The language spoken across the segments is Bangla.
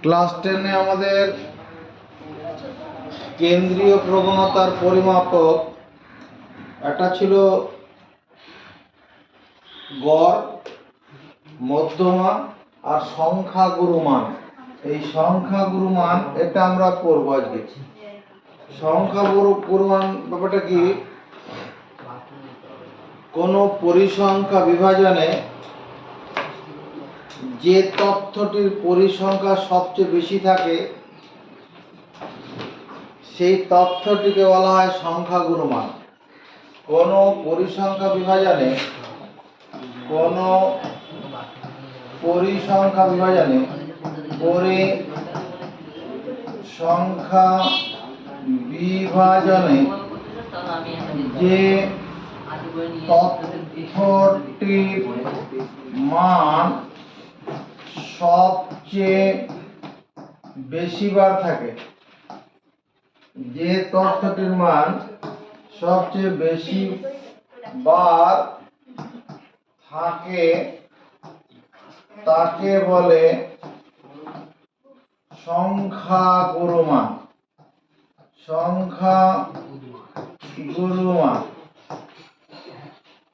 ক্লাস 10-এ আমাদের কেন্দ্রীয় প্রবণতার পরিমাপক একটা ছিল গড়, মধ্যমা আর সংখ্যাগুরু মান। এই সংখ্যাগুরু মান এটা আমরা পড়ব আজকে। সংখ্যাগুরু মান ব্যাপারটা কি, কোনো পরিসংখ্যা বিভাজনে যে তথ্যটির পরিসংখ্যা সবচেয়ে বেশি থাকে সেই তথ্যটিকে বলা হয় সংখ্যাগুরু মান। কোনো পরিসংখ্যা বিভাজনে পরিসংখ্যা বিভাজনে যে তথ্যটির মান সবচেয়ে বেশিবার থাকে, যে তথ্যটির মান সবচেয়ে বেশিবার থাকে তাকে বলে সংখ্যাগুরু মান। সংখ্যাগুরু মান।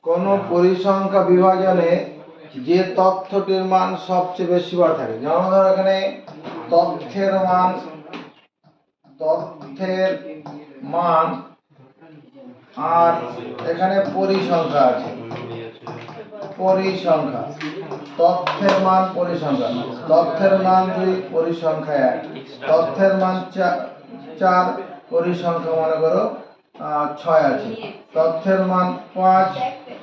কোন পরিসংখ্যা বিভাজনে যে তথ্যটির মান সবচেয়ে বেশিবার থাকে, যেমন ধরো এখানে তথ্যের মান আর এখানে পরিসংখ্যা আছে। পরিসংখ্যা, তথ্যের মান পরিসংখ্যা, তথ্যের মান 2, পরিসংখ্যা 1, তথ্যের মান 4, পরিসংখ্যা মনে করো 6 আছে, তথ্যের মান 5,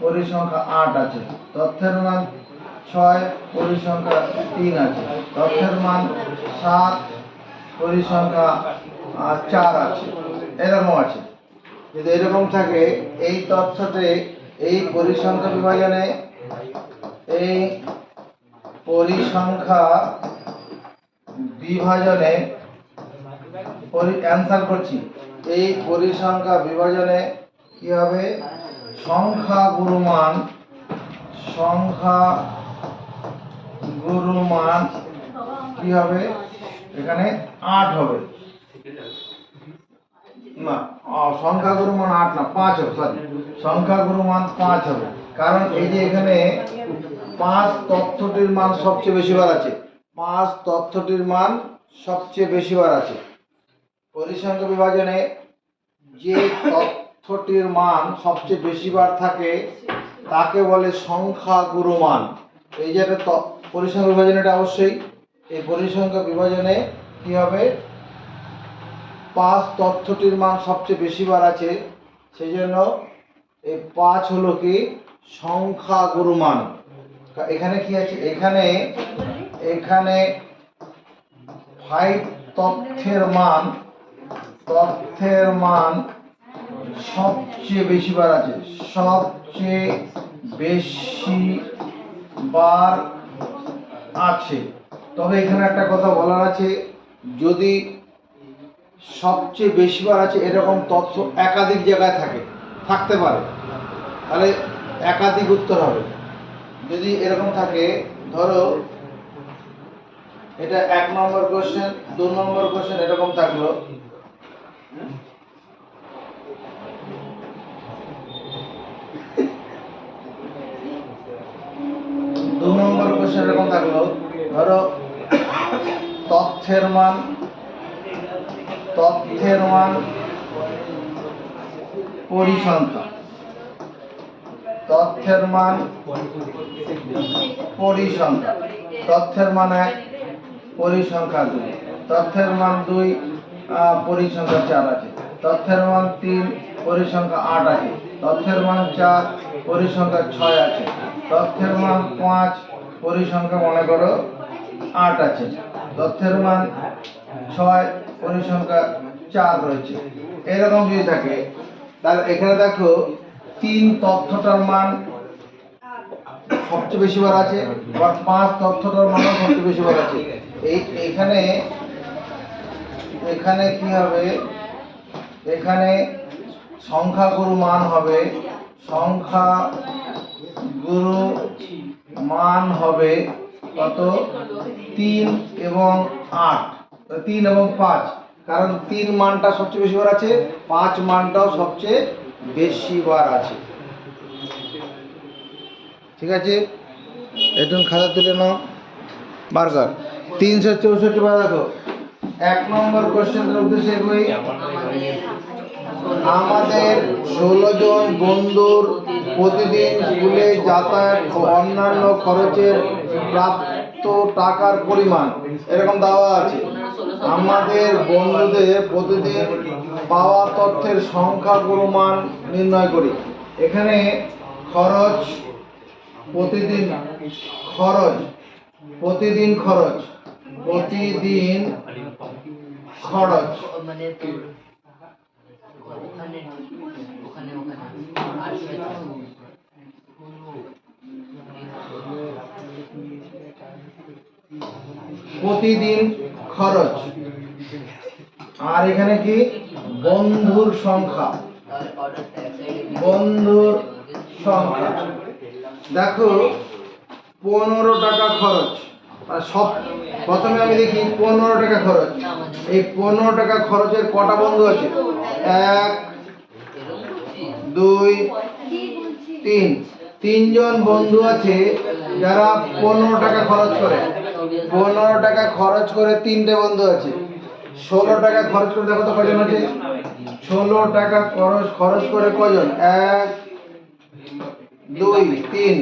পরিসংখ্যা 8 আছে, তথ্যের মান 6, পরিসংখ্যা 3 আছে, তথ্যের মান 7, পরিসংখ্যা 4 আছে। এরকম আছে। যদি এরকম থাকে এই তথ্যতে, এই পরিসংখ্যা বিভাজনে, এই পরিসংখ্যা বিভাজনে অ্যান্সার করছি, এই পরিসংখ্যা বিভাজনে কি হবে, সংখ্যাগুরু মান কি হবে, এখানে 8 হবে না, সংখ্যাগুরু মান 8 না 5 হবে, সরি, সংখ্যাগুরু মান 5 হবে। কারণ এই যে এখানে 5 তথ্যটির মান সবচেয়ে বেশিবার আছে, 5 তথ্যটির মান সবচেয়ে বেশিবার আছে। পরিসংখ্যা বিভাজনে যে তথ্যটির মান সবচেয়ে বেশিবার থাকে তাকে বলে সংখ্যাগুরু মান। এই যে পরিসংখ্যা বিভাজনে এটা অবশ্যই, এই পরিসংখ্যা বিভাজনে কি হবে, 5 তথ্যটির মান সবচেয়ে বেশিবার আছে, সেই জন্য এই 5 হলো কি সংখ্যাগুরু মান। এখানে কি আছে, এখানে 5 তথ্যের মান সবচেয়ে বেশিবার আছে, সবচেয়ে বেশিবার আছে। তবে এখানে একটা কথা বলার আছে, যদি সবচেয়ে বেশিবার আছে এরকম তথ্য একাধিক জায়গায় থাকতে পারে, তাহলে একাধিক উত্তর হবে। যদি এরকম থাকে, ধরো এটা 1 নম্বর কোশ্চেন, 2 নম্বর কোশ্চেন এরকম থাকলো, এরকম থাকলো, ধরো তথ্যের মান পরিসংখ্যা, তথ্যের মান 1, পরিসংখ্যা 2, তথ্যের মান 2, পরিসংখ্যা 4 আছে, তথ্যের মান 3, পরিসংখ্যা 8 আছে, তথ্যের মান 4, পরিসংখ্যা 6 আছে, তথ্যের মান 5, পরিসংখ্যা মনে করো 8 আছে, তথ্যের মান 6, পরিসংখ্যা 4 রয়েছে। এরকম যদি থাকে, তাহলে এখানে দেখো 3 তথ্যটার মান সবচেয়ে বেশিবার আছে, আবার 5 তথ্যটার মান সবচেয়ে বেশিবার আছে। এখানে কি হবে, এখানে সংখ্যাগুরু মান হবে, সংখ্যাগুরু মান হবে কত 3 এবং 8, 3 এবং 5, কারণ 3 মানটা সবচেয়ে বেশি বার আছে, 5 মানটাও সবচেয়ে বেশি বার আছে। ঠিক আছে, একটু খাতা তুলে নাও বার কর। 364 বার দেখো। 1 নম্বর কোশ্চেনের উদ্দেশ্যে কই আমাদের 16 জন বন্ধুর প্রতিদিন স্কুলে যাতায়াত ও অন্যান্য খরচের প্রাপ্ত টাকার পরিমাণ এরকম দেওয়া আছে। আমাদের বন্ধুদের প্রতিদিন পাওয়া তথ্যের সংখ্যাগুরু মান নির্ণয় করি। এখানে খরচ, প্রতিদিন খরচ, প্রতিদিন খরচ, প্রতিদিন খরচ, প্রতিদিন খরচ, আর এখানে কি বন্ধুর সংখ্যা, বন্ধুর সংখ্যা। দেখো 15 টাকা খরচ, আর সব প্রথমে আমি দেখি 15 টাকা খরচ। এই 15 টাকা খরচের কটা বন্ধু আছে? 1 2 3, 3 জন বন্ধু আছে যারা 15 টাকা খরচ করে। 15 টাকা খরচ করে 3টে বন্ধু আছে। 16 টাকা খরচ করে দেখো তো কজন আছে? 16 টাকা খরচ করে কজন? 1 2 3,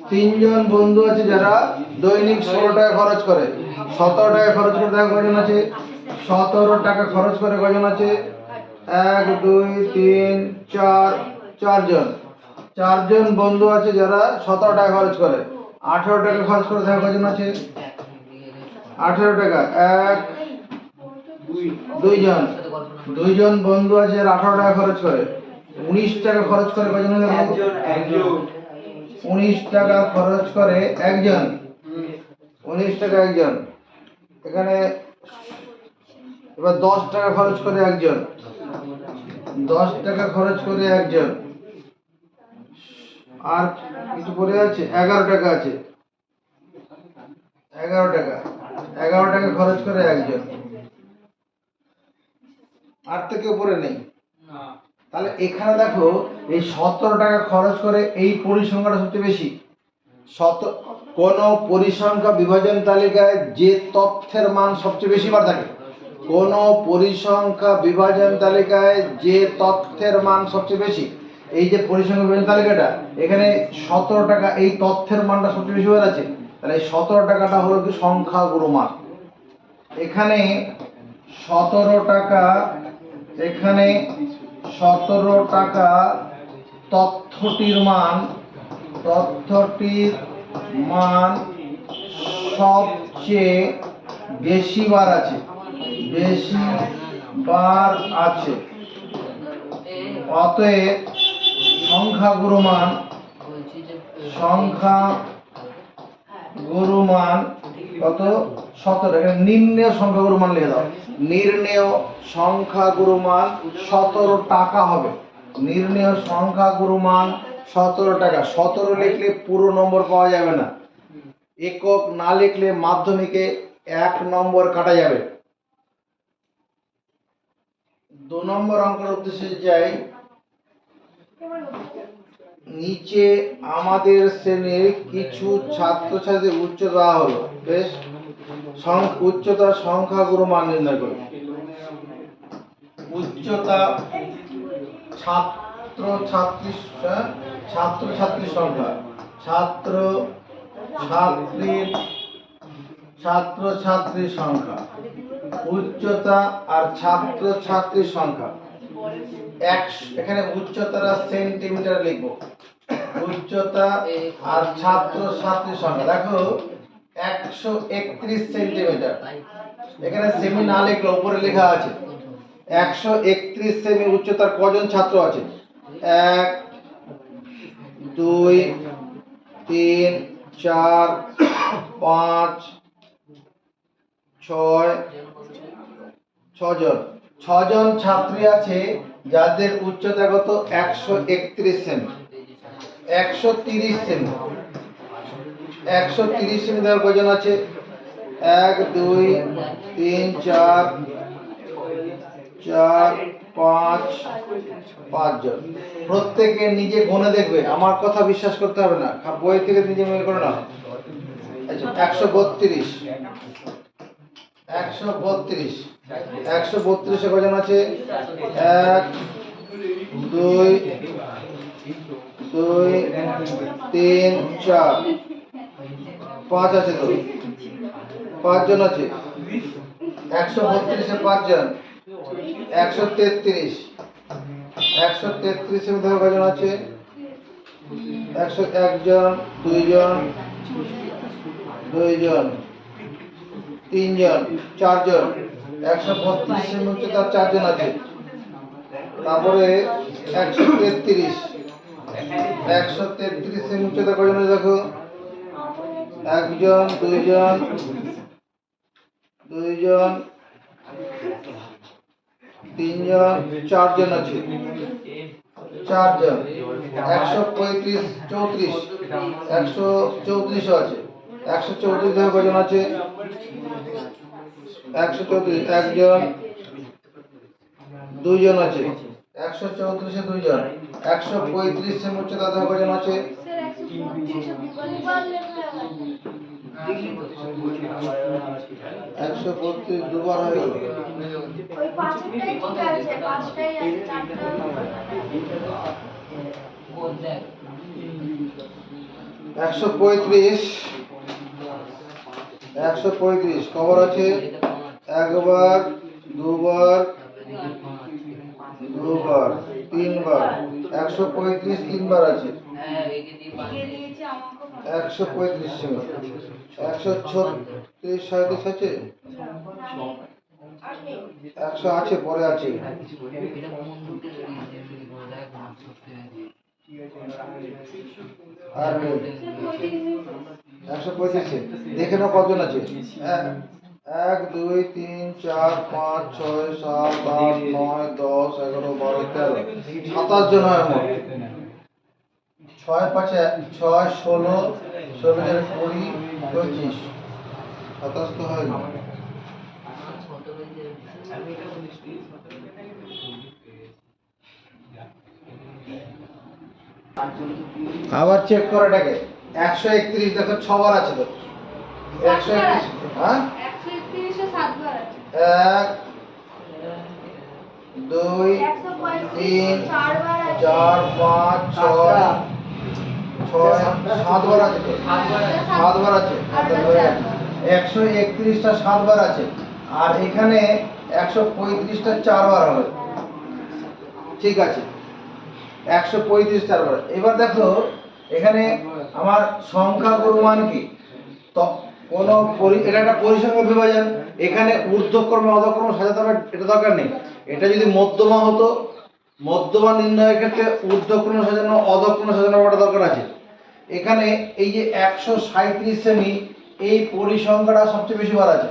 3 জন বন্ধু আছে যারা দৈনিক 16 টাকা খরচ করে। 17 টাকা খরচ করে দেখো কজন আছে? 17 টাকা খরচ করে কজন আছে? 1 2 3 4, 4 জন। 4 জন বন্ধু আছে যারা 17 টাকা খরচ করে। 18 টাকা খরচ করে দেখো কজন আছে? 18 টাকা 1 2 জন। 2 জন বন্ধু আছে যারা 18 টাকা খরচ করে। 19 টাকা খরচ করে কজন? একজন। 19 টাকা খরচ করে একজন। 19 টাকা একজন। এখানে এবার 10 টাকা খরচ করে একজন। 10 টাকা খরচ করে একজন। আর কিছু পড়ে আছে? 11 টাকা আছে। 11 টাকা, 11 টাকা খরচ করে একজন। আর তো কেউ পড়ে নেই। তাহলে এখানে দেখো এই 17 টাকা খরচ করে এই পরিসংখ্যাটা সবচেয়ে বেশি। কোন পরিসংখ্যা বিভাজন তালিকায় যে তথ্যের মান সবচেয়ে বেশি বার থাকে, কোন পরিসংখ্যা বিভাজন তালিকায় যে তথ্যের মান সবচেয়ে বেশি, এই যে পরিসংখ্যা বিভাজন তালিকাটা, এখানে 17 টাকা এই তথ্যের মানটা সবচেয়ে বেশি বার আছে। তাহলে এই 17 টাকাটা হলো কি সংখ্যাগুরু মান। এখানে 17 টাকা, এখানে 17 টাকা তথ্যটির মান, তথ্যটির মান সবচেয়ে বেশি বার আছে, বেশি বার আছে। অতএব সংখ্যাগুরু মান, সংখ্যাগুরু মান কত? 17। এখানে নির্ণেয় সংখ্যাগুরু মান লিখে দাও। নির্ণেয় সংখ্যাগুরু মান 17 টাকা হবে। নির্ণেয় সংখ্যাগুরু মান 17 টাকা। 17 লিখলে পুরো নম্বর পাওয়া যাবে না। একক না লিখলে মাধ্যমিকে 1 নম্বর কাটা যাবে। 2 নম্বর অঙ্কের উদ্দেশ্যে যাই। নিচে আমাদের শ্রেণীর কিছু ছাত্রছাত্রীদের উচ্চতা দেওয়া হলো। বেশ, উচ্চতার সংখ্যাগুরু মান নির্ণয় করো। উচ্চতা, ছাত্র ছাত্রীর সংখ্যা, ছাত্রছাত্রীর সংখ্যা, উচ্চতা আর ছাত্রছাত্রীর সংখ্যা। এখানে উচ্চতাটা সেন্টিমিটার লিখবো। উচ্চতা আর ছাত্রছাত্রীর সংখ্যা দেখো 131 সেন্টিমিটার। এখানে সেমি না লিখলে উপরে লেখা আছে 131 সেমি উচ্চতার কজন ছাত্র আছে? 1 2 3 4 5 6 জন। 6 জন ছাত্রী আছে যাদের উচ্চতা কত? 131 সেমি। 130 সেমি। 130 সেমি দেওয়ার কজন আছে? 1 2 3 4 4 5 5 জন। প্রত্যেকে নিজে গুনে দেখবে, আমার কথা বিশ্বাস করতে হবে না, বই থেকে নিজে বের করে নাও। আচ্ছা 132 132 132 এ কজন আছে? 1 2 2 3 4 5 আছে তো, 5 জন আছে। 132 এ 5 জন। 133 133 এর মধ্যে কজন আছে? 101 জন, 2 জন, 2 জন, 3 জন, 4 জন। 132 এর মধ্যে তার 4 জন আছে। তারপরে 133 133 এর মধ্যে তার কজন আছে দেখো? 1 জন, 2 জন, 2 জন, 3 জন, 4 জন আছে। 4 জন। 135 34 134 আছে। 134 দেখো কজন আছে? 134 1 জন, 2 জন আছে। 134 এ 2 জন। 135 এর মধ্যে দাদা কজন আছে? 135 দুবার হয়ে গেল। ওই পাঁচটাই ঠিক আছে, পাঁচটাই আছে, চারটা 135 135 কবার আছে? একবার, দুবার, দুবার, তিনবার। 135 তিনবার আছে। 135 সেমি। 136 37 আছে? 100 আছে, পরে আছে। আর 135 দেখে নাও কজন আছে? 1 2 3 4 5 6 7 8 9 10 11 12 13 27 জন হয় মোট। 6 5 6 16 16 20 25 27 তো হয় না। আবার চেক করে এটাকে। 131 দেখো 6 বার আছে তো। 131 হ্যাঁ 131 এ 7 বার আছে। 1 2 3 4 বার আছে। 4 5 6 6 7 বার আছে তো। 7 বার আছে। 131টা 7 বার আছে। আর এখানে 135টা 4 বার হবে। ঠিক আছে, 135 4 বার। এবার দেখো এখানে আমার সংখ্যাগুরু মান কি? তো কোন এটা একটা পরিসংখ্যা বিভাজন, এখানে ঊর্ধ্বক্রমে অধক্রমে সাজাতে হবে এটা দরকার নেই। এটা যদি মধ্যমা হতো, মধ্যমা নির্ণয়ের ক্ষেত্রে ঊর্ধ্বক্রমে সাজানো অধক্রমে সাজানো একটা দরকার আছে। এখানে এই যে 137 সেমি, এই পরিসংখ্যাটা সবচেয়ে বেশি বার আছে।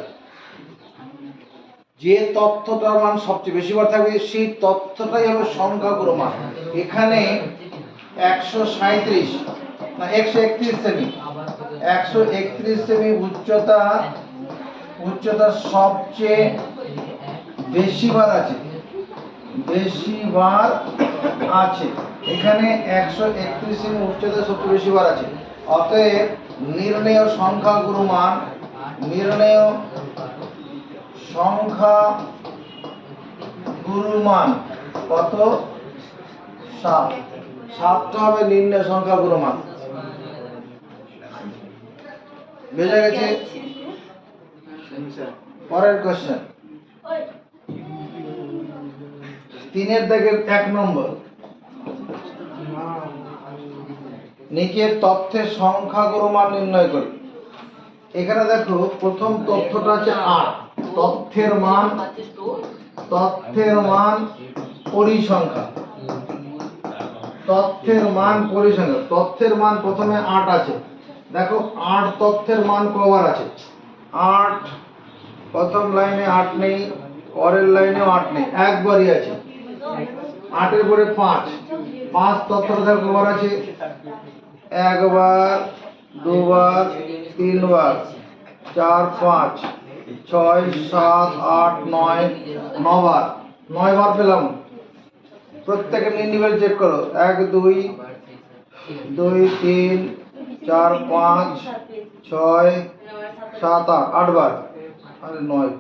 যে তথ্যটার মান সবচেয়ে বেশি বার থাকবে সেই তথ্যটাই হবে সংখ্যাগুরু মান। এখানে 137 না 131 সেমি, 131 সেমি উচ্চতা সবচেয়ে বেশি বার আছে, বেশি বার আছে। এখানে 131 সেমি উচ্চতা সবচেয়ে বেশি বার আছে। অতএব নির্ণেয় সংখ্যাগুরু মান, নির্ণেয় সংখ্যাগুরু মান কত? 7। 7টা হবে নির্ণয় সংখ্যাগুরু মান। বুঝা গেছে? পরের কোশ্চেন 3 দাগের 1 নম্বর, নিচের তথ্যের সংখ্যাগুরু মান নির্ণয় করি। এখানে দেখো প্রথম তথ্যটা আছে 8। তথ্যের মান পরিসংখ্যা, তথ্যের মান পরিসংখ্যা। তথ্যের মান প্রথমে 8 আছে। দেখো 8 তথ্যের মান কবার আছে? 8 প্রথম লাইনে 8 নেই, পরের লাইনেও 8 নেই, একবারই আছে। 8 এর পরে 5 তথ্যটা দেখো কবার আছে? একবার, দুবার, তিনবার, 4 5 6 7 8 9 9বার, 9বার পেলাম। প্রত্যেকে ইন্ডিভিজুয়াল চেক করো। 1 2 2 3 4 5 6 7 8 8বার, আরে 9,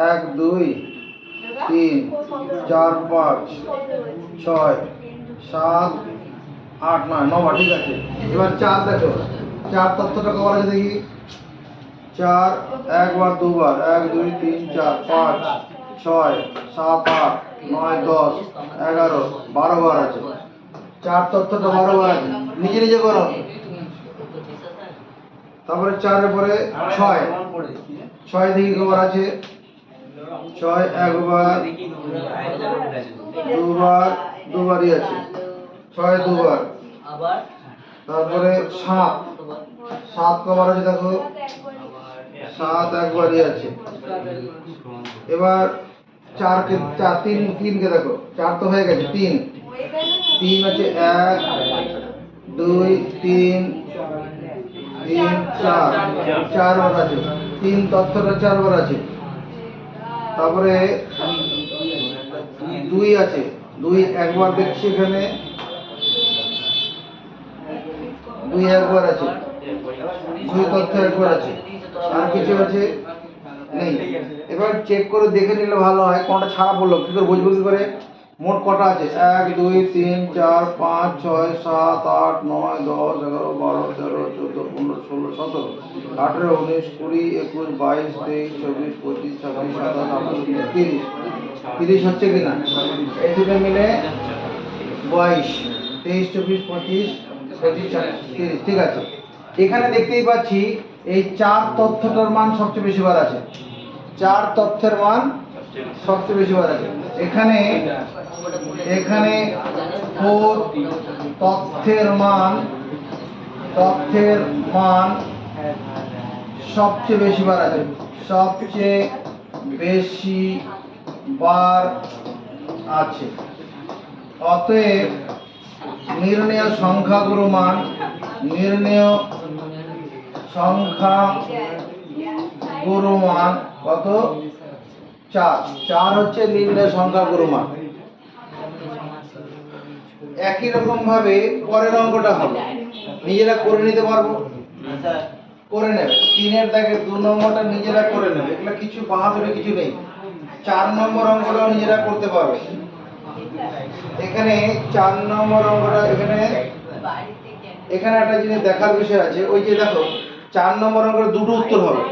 1 2 3 4 5 6 7 8 9 9বার, ঠিক আছে। এবার 4 দেখো, 4 তথ্যটা কবার আছে দেখি। 4 একবার, দুবার, 1 2 3 4 5 6 7 8 9 10 11 12 বার আছে। 4 তথ্যটা 12 বার আছে, নিজে নিজে করো। তারপরে 4 এর পরে 6, 6 দেখি কবার আছে। 6 একবার, দুবার, দুবারই আছে, 6 দুবার। তারপরে 7, 7 কবার আছে দেখো, 7 একবারই আছে। এবার 4 কে 4 3 কে দেখো, 4 তো হয়ে গেছে, 3 আছে, 1 2 3 3 4 4 বার আছে, 3 তথ্যটা 4 বার আছে। তারপরে 2 আছে, 2 একবার দেখছি এখানে, 2 একবার আছে, 2 তথ্য একবার আছে। আর কিছু আছে নেই। এবার চেক করে দেখে নিলে ভালো হয় কোনটা ছাড়া পড়লো, কি করে বুঝবো কি করে। মোট কটা আছে, 1 2 3 4 5 6 7 8 9 10 11 12 13 14 15 16 17 18 19 20 21 22 23 24 25 26 27 28 30 30 হচ্ছে কিনা, এই দুটো মিলে 22 23 24 25 25 30, ঠিক আছে। এখানে দেখতেই পাচ্ছি এই 4 তথ্যটার মান সবচেয়ে বেশি বার আছে, 4 তথ্যের মান সবচেয়ে বেশি বার আছে। এখানে 4 তথ্যের মান সবচেয়ে বেশি বার আছে, সবচেয়ে বেশি বার আছে। অতএব নির্ণেয় সংখ্যাগুরু মান, নির্ণেয় সংখ্যাগুরু মান কত, 4। 4 হচ্ছে নির্ণেয় সংখ্যাগুরু মান। একই রকম ভাবে পরের অঙ্কটা হবে, নিজেরা করে নিতে পারবো, করে নেবে। 3 এর দাগের 2 নম্বরটা নিজেরা করে নেবে, এগুলো কিছু বাহাদুরি কিছু নেই। 4 নম্বর অঙ্কটাও নিজেরা করতে পারবে। এখানে 4 নম্বর অঙ্কটা, এখানে একটা জিনিস দেখার বিষয় আছে। ওই যে দেখো 4 নম্বর অঙ্কের দুটো উত্তর হবে,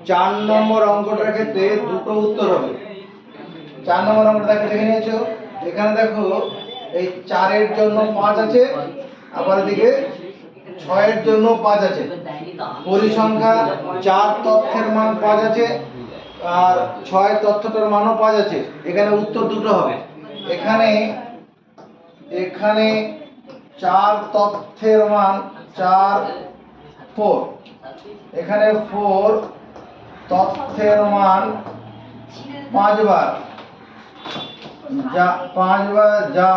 4 নম্বর অঙ্কটার ক্ষেত্রে দুটো উত্তর হবে। 4 নম্বর অঙ্কটা দেখে নিয়েছো, এখানে দেখো এই 4 এর জন্য 5 আছে, আবার এদিকে 6 এর জন্য 5 আছে। পরিসংখ্যা 4 তথ্যের মান 5 আছে, আর 6 তথ্যটার মানও 5 আছে। এখানে উত্তর দুটো হবে। এখানে 4 তথ্যের মান 4 4, এখানে 4 তথ্যের মান 5 বার, যা 5 বার, যা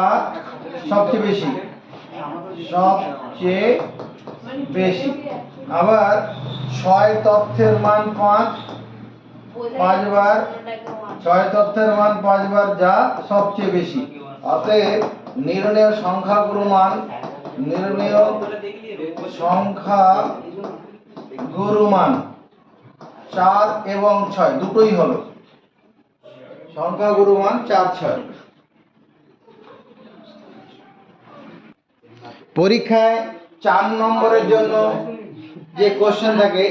সবচেয়ে বেশি, সবচেয়ে বেশি। আবার 6 তথ্যের মান 5 বার, 6 তথ্যের মান 5 বার, যা সবচেয়ে বেশি। অতএব নির্ণেয় সংখ্যাগুরু মান, নির্ণেয় সংখ্যাগুরু মান 4 এবং 6 দুটোই হবে। সংখ্যাগুরু মান 4 6। পরীক্ষায় 4 নম্বরের জন্য যে কোশ্চেন থাকে,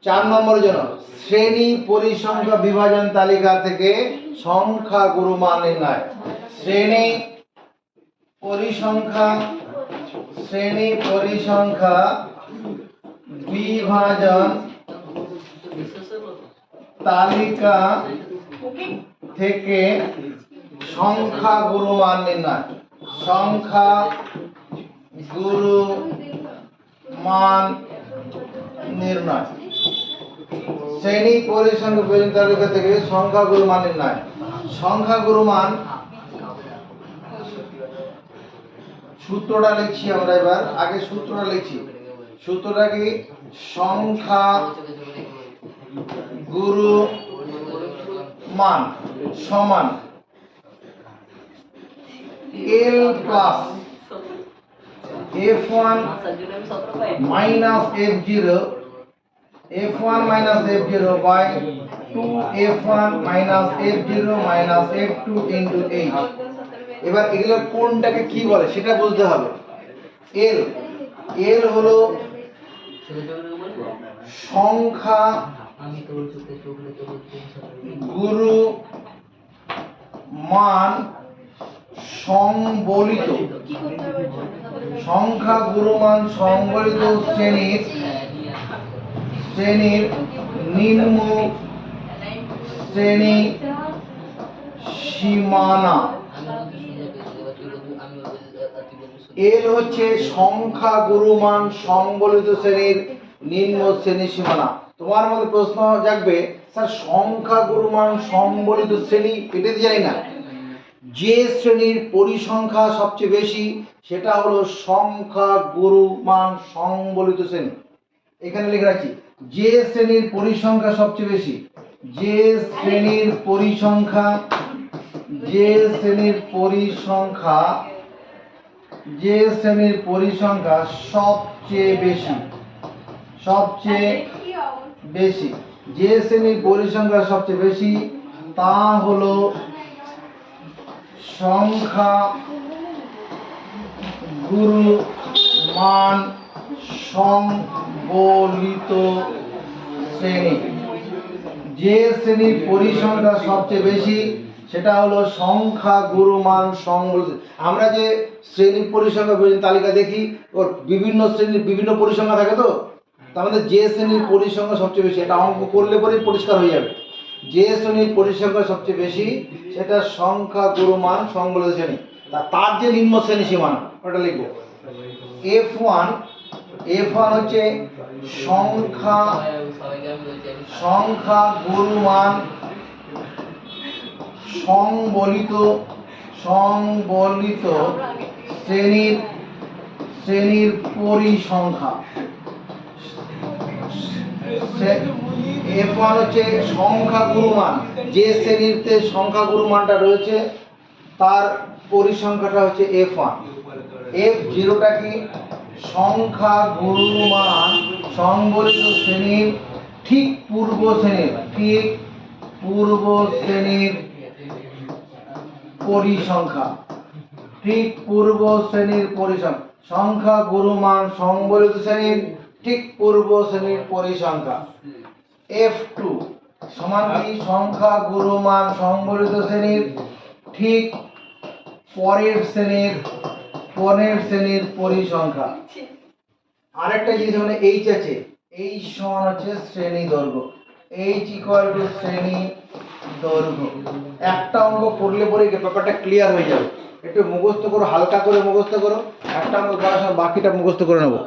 4 নম্বরের জন্য শ্রেণী পরিসংখ্যা বিভাজন তালিকা থেকে সংখ্যাগুরু মান নির্ণয়। শ্রেণী পরিসংখ্যা বিভাজন তালিকা থেকে সংখ্যাগুরু মান নির্ণয়। সংখ্যাগুরু মান নির্ণয়, শ্রেণী পরিসংখ্যা বিভাজন তালিকা থেকে সংখ্যাগুরু মান নির্ণয়। সংখ্যাগুরু মান সূত্রটা লিখছি আমরা, এবার আগে সূত্রটা লিখছি। সূত্রটা কি? সংখ্যা গুরু মান সমান L plus F1 minus F0 F1 minus F0 by 2 F1 minus F0 minus F2 into H। এবার এগুলোর কোনটাকে কি বলে সেটা বুঝতে হবে। L L হলো সংখ্যা গুরু মান সংবলিত, সংখ্যা গুরুমান সংবলিত শ্রেণীর নিম্ন শ্রেণী সীমানা। এল হচ্ছে সংখ্যা গুরুমান সংবলিত শ্রেণীর নিম্ন শ্রেণী সীমানা। তোমার মধ্যে প্রশ্ন জাগবে, স্যার সংখ্যা গুরুমান সংবলিত শ্রেণী এটা জানি না, যে শ্রেণীর পরিসংখ্যা সবচেয়ে বেশি সেটা হলো সংখ্যা গুরুমান সংবলিত শ্রেণী। এখানে লিখে রাখছি, যে শ্রেণীর পরিসংখ্যা সবচেয়ে বেশি, যে শ্রেণীর পরিসংখ্যা সবচেয়ে বেশি, যে শ্রেণীর পরিসংখ্যা সবচেয়ে বেশি তা হলো সংখ্যা গুরু মান সংবলিত শ্রেণী। যে শ্রেণীর পরিসংখ্যা সবচেয়ে বেশি সেটা হলো সংখ্যা গুরুমান সংবলিত। আমরা যে শ্রেণীর পরিসংখ্যা তালিকা দেখি, ওর বিভিন্ন শ্রেণীর বিভিন্ন পরিসংখ্যা থাকে, তো তার মধ্যে যে শ্রেণীর পরিসংখ্যা সবচেয়ে বেশি, এটা অঙ্ক করলে পরেই পরিষ্কার হয়ে যাবে। যে শ্রেণীর পরিসংখ্যা সবচেয়ে বেশি সেটা সংখ্যা গুরুমান সংবলিত শ্রেণী। তার যে নিম্ন শ্রেণী সীমানা ওটা লিখবো F1 হচ্ছে সংখ্যা গুরুমান সংবলিত শ্রেণীর পরিসংখ্যা। F1 হচ্ছে সংখ্যা গুরুমান, যে শ্রেণীতে সংখ্যা গুরুমানটা রয়েছে তার পরিসংখ্যাটা হচ্ছে F1। F0টা কি? সংখ্যা গুরুমান সংবলিত শ্রেণীর ঠিক পূর্ব শ্রেণীর পরিসংখ্যা, সংখ্যা গুরুমান সংবলিত শ্রেণীর ঠিক পূর্ব শ্রেণীর পরিসংখ্যা। F2 সমান কি? সংখ্যা গুরুমান সংবলিত শ্রেণীর ঠিক পরের শ্রেণীর পরিসংখ্যা। আরেকটা জিনিস মানে H আছে, H সমান হচ্ছে শ্রেণী দৈর্ঘ্য, H ইকুয়াল টু শ্রেণী দৈর্ঘ্য। একটা অঙ্ক করলে পরে ব্যাপারটা ক্লিয়ার হয়ে যাবে। একটু মুখস্থ করো, হালকা করে মুখস্থ করো, একটা অঙ্ক করার সময় বাকিটা মুখস্থ করে নেবো।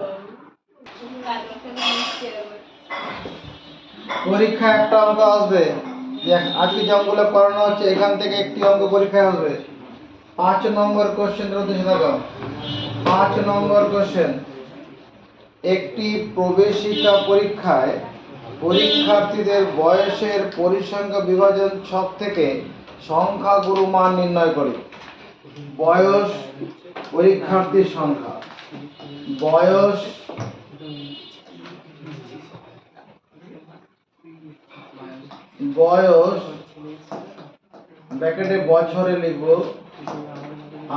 পরীক্ষা একটা অঙ্ক আসবে, আজকে যে অঙ্কগুলো করানো হচ্ছে এখান থেকে একটি অঙ্ক পরীক্ষায় আসবে। 5 নম্বর কোশ্চেন উদ্দেশ্য থাকো। 5 নম্বর কোশ্চেন, একটি প্রবেশিকা পরীক্ষায় পরীক্ষার্থীদের বয়সের পরিসংখ্যা বিভাজন ছক থেকে সংখ্যা গুরুমান নির্ণয় করে। বয়স পরীক্ষার্থীর সংখ্যা, বয়স ব্র্যাকেটে বছরে লিখব,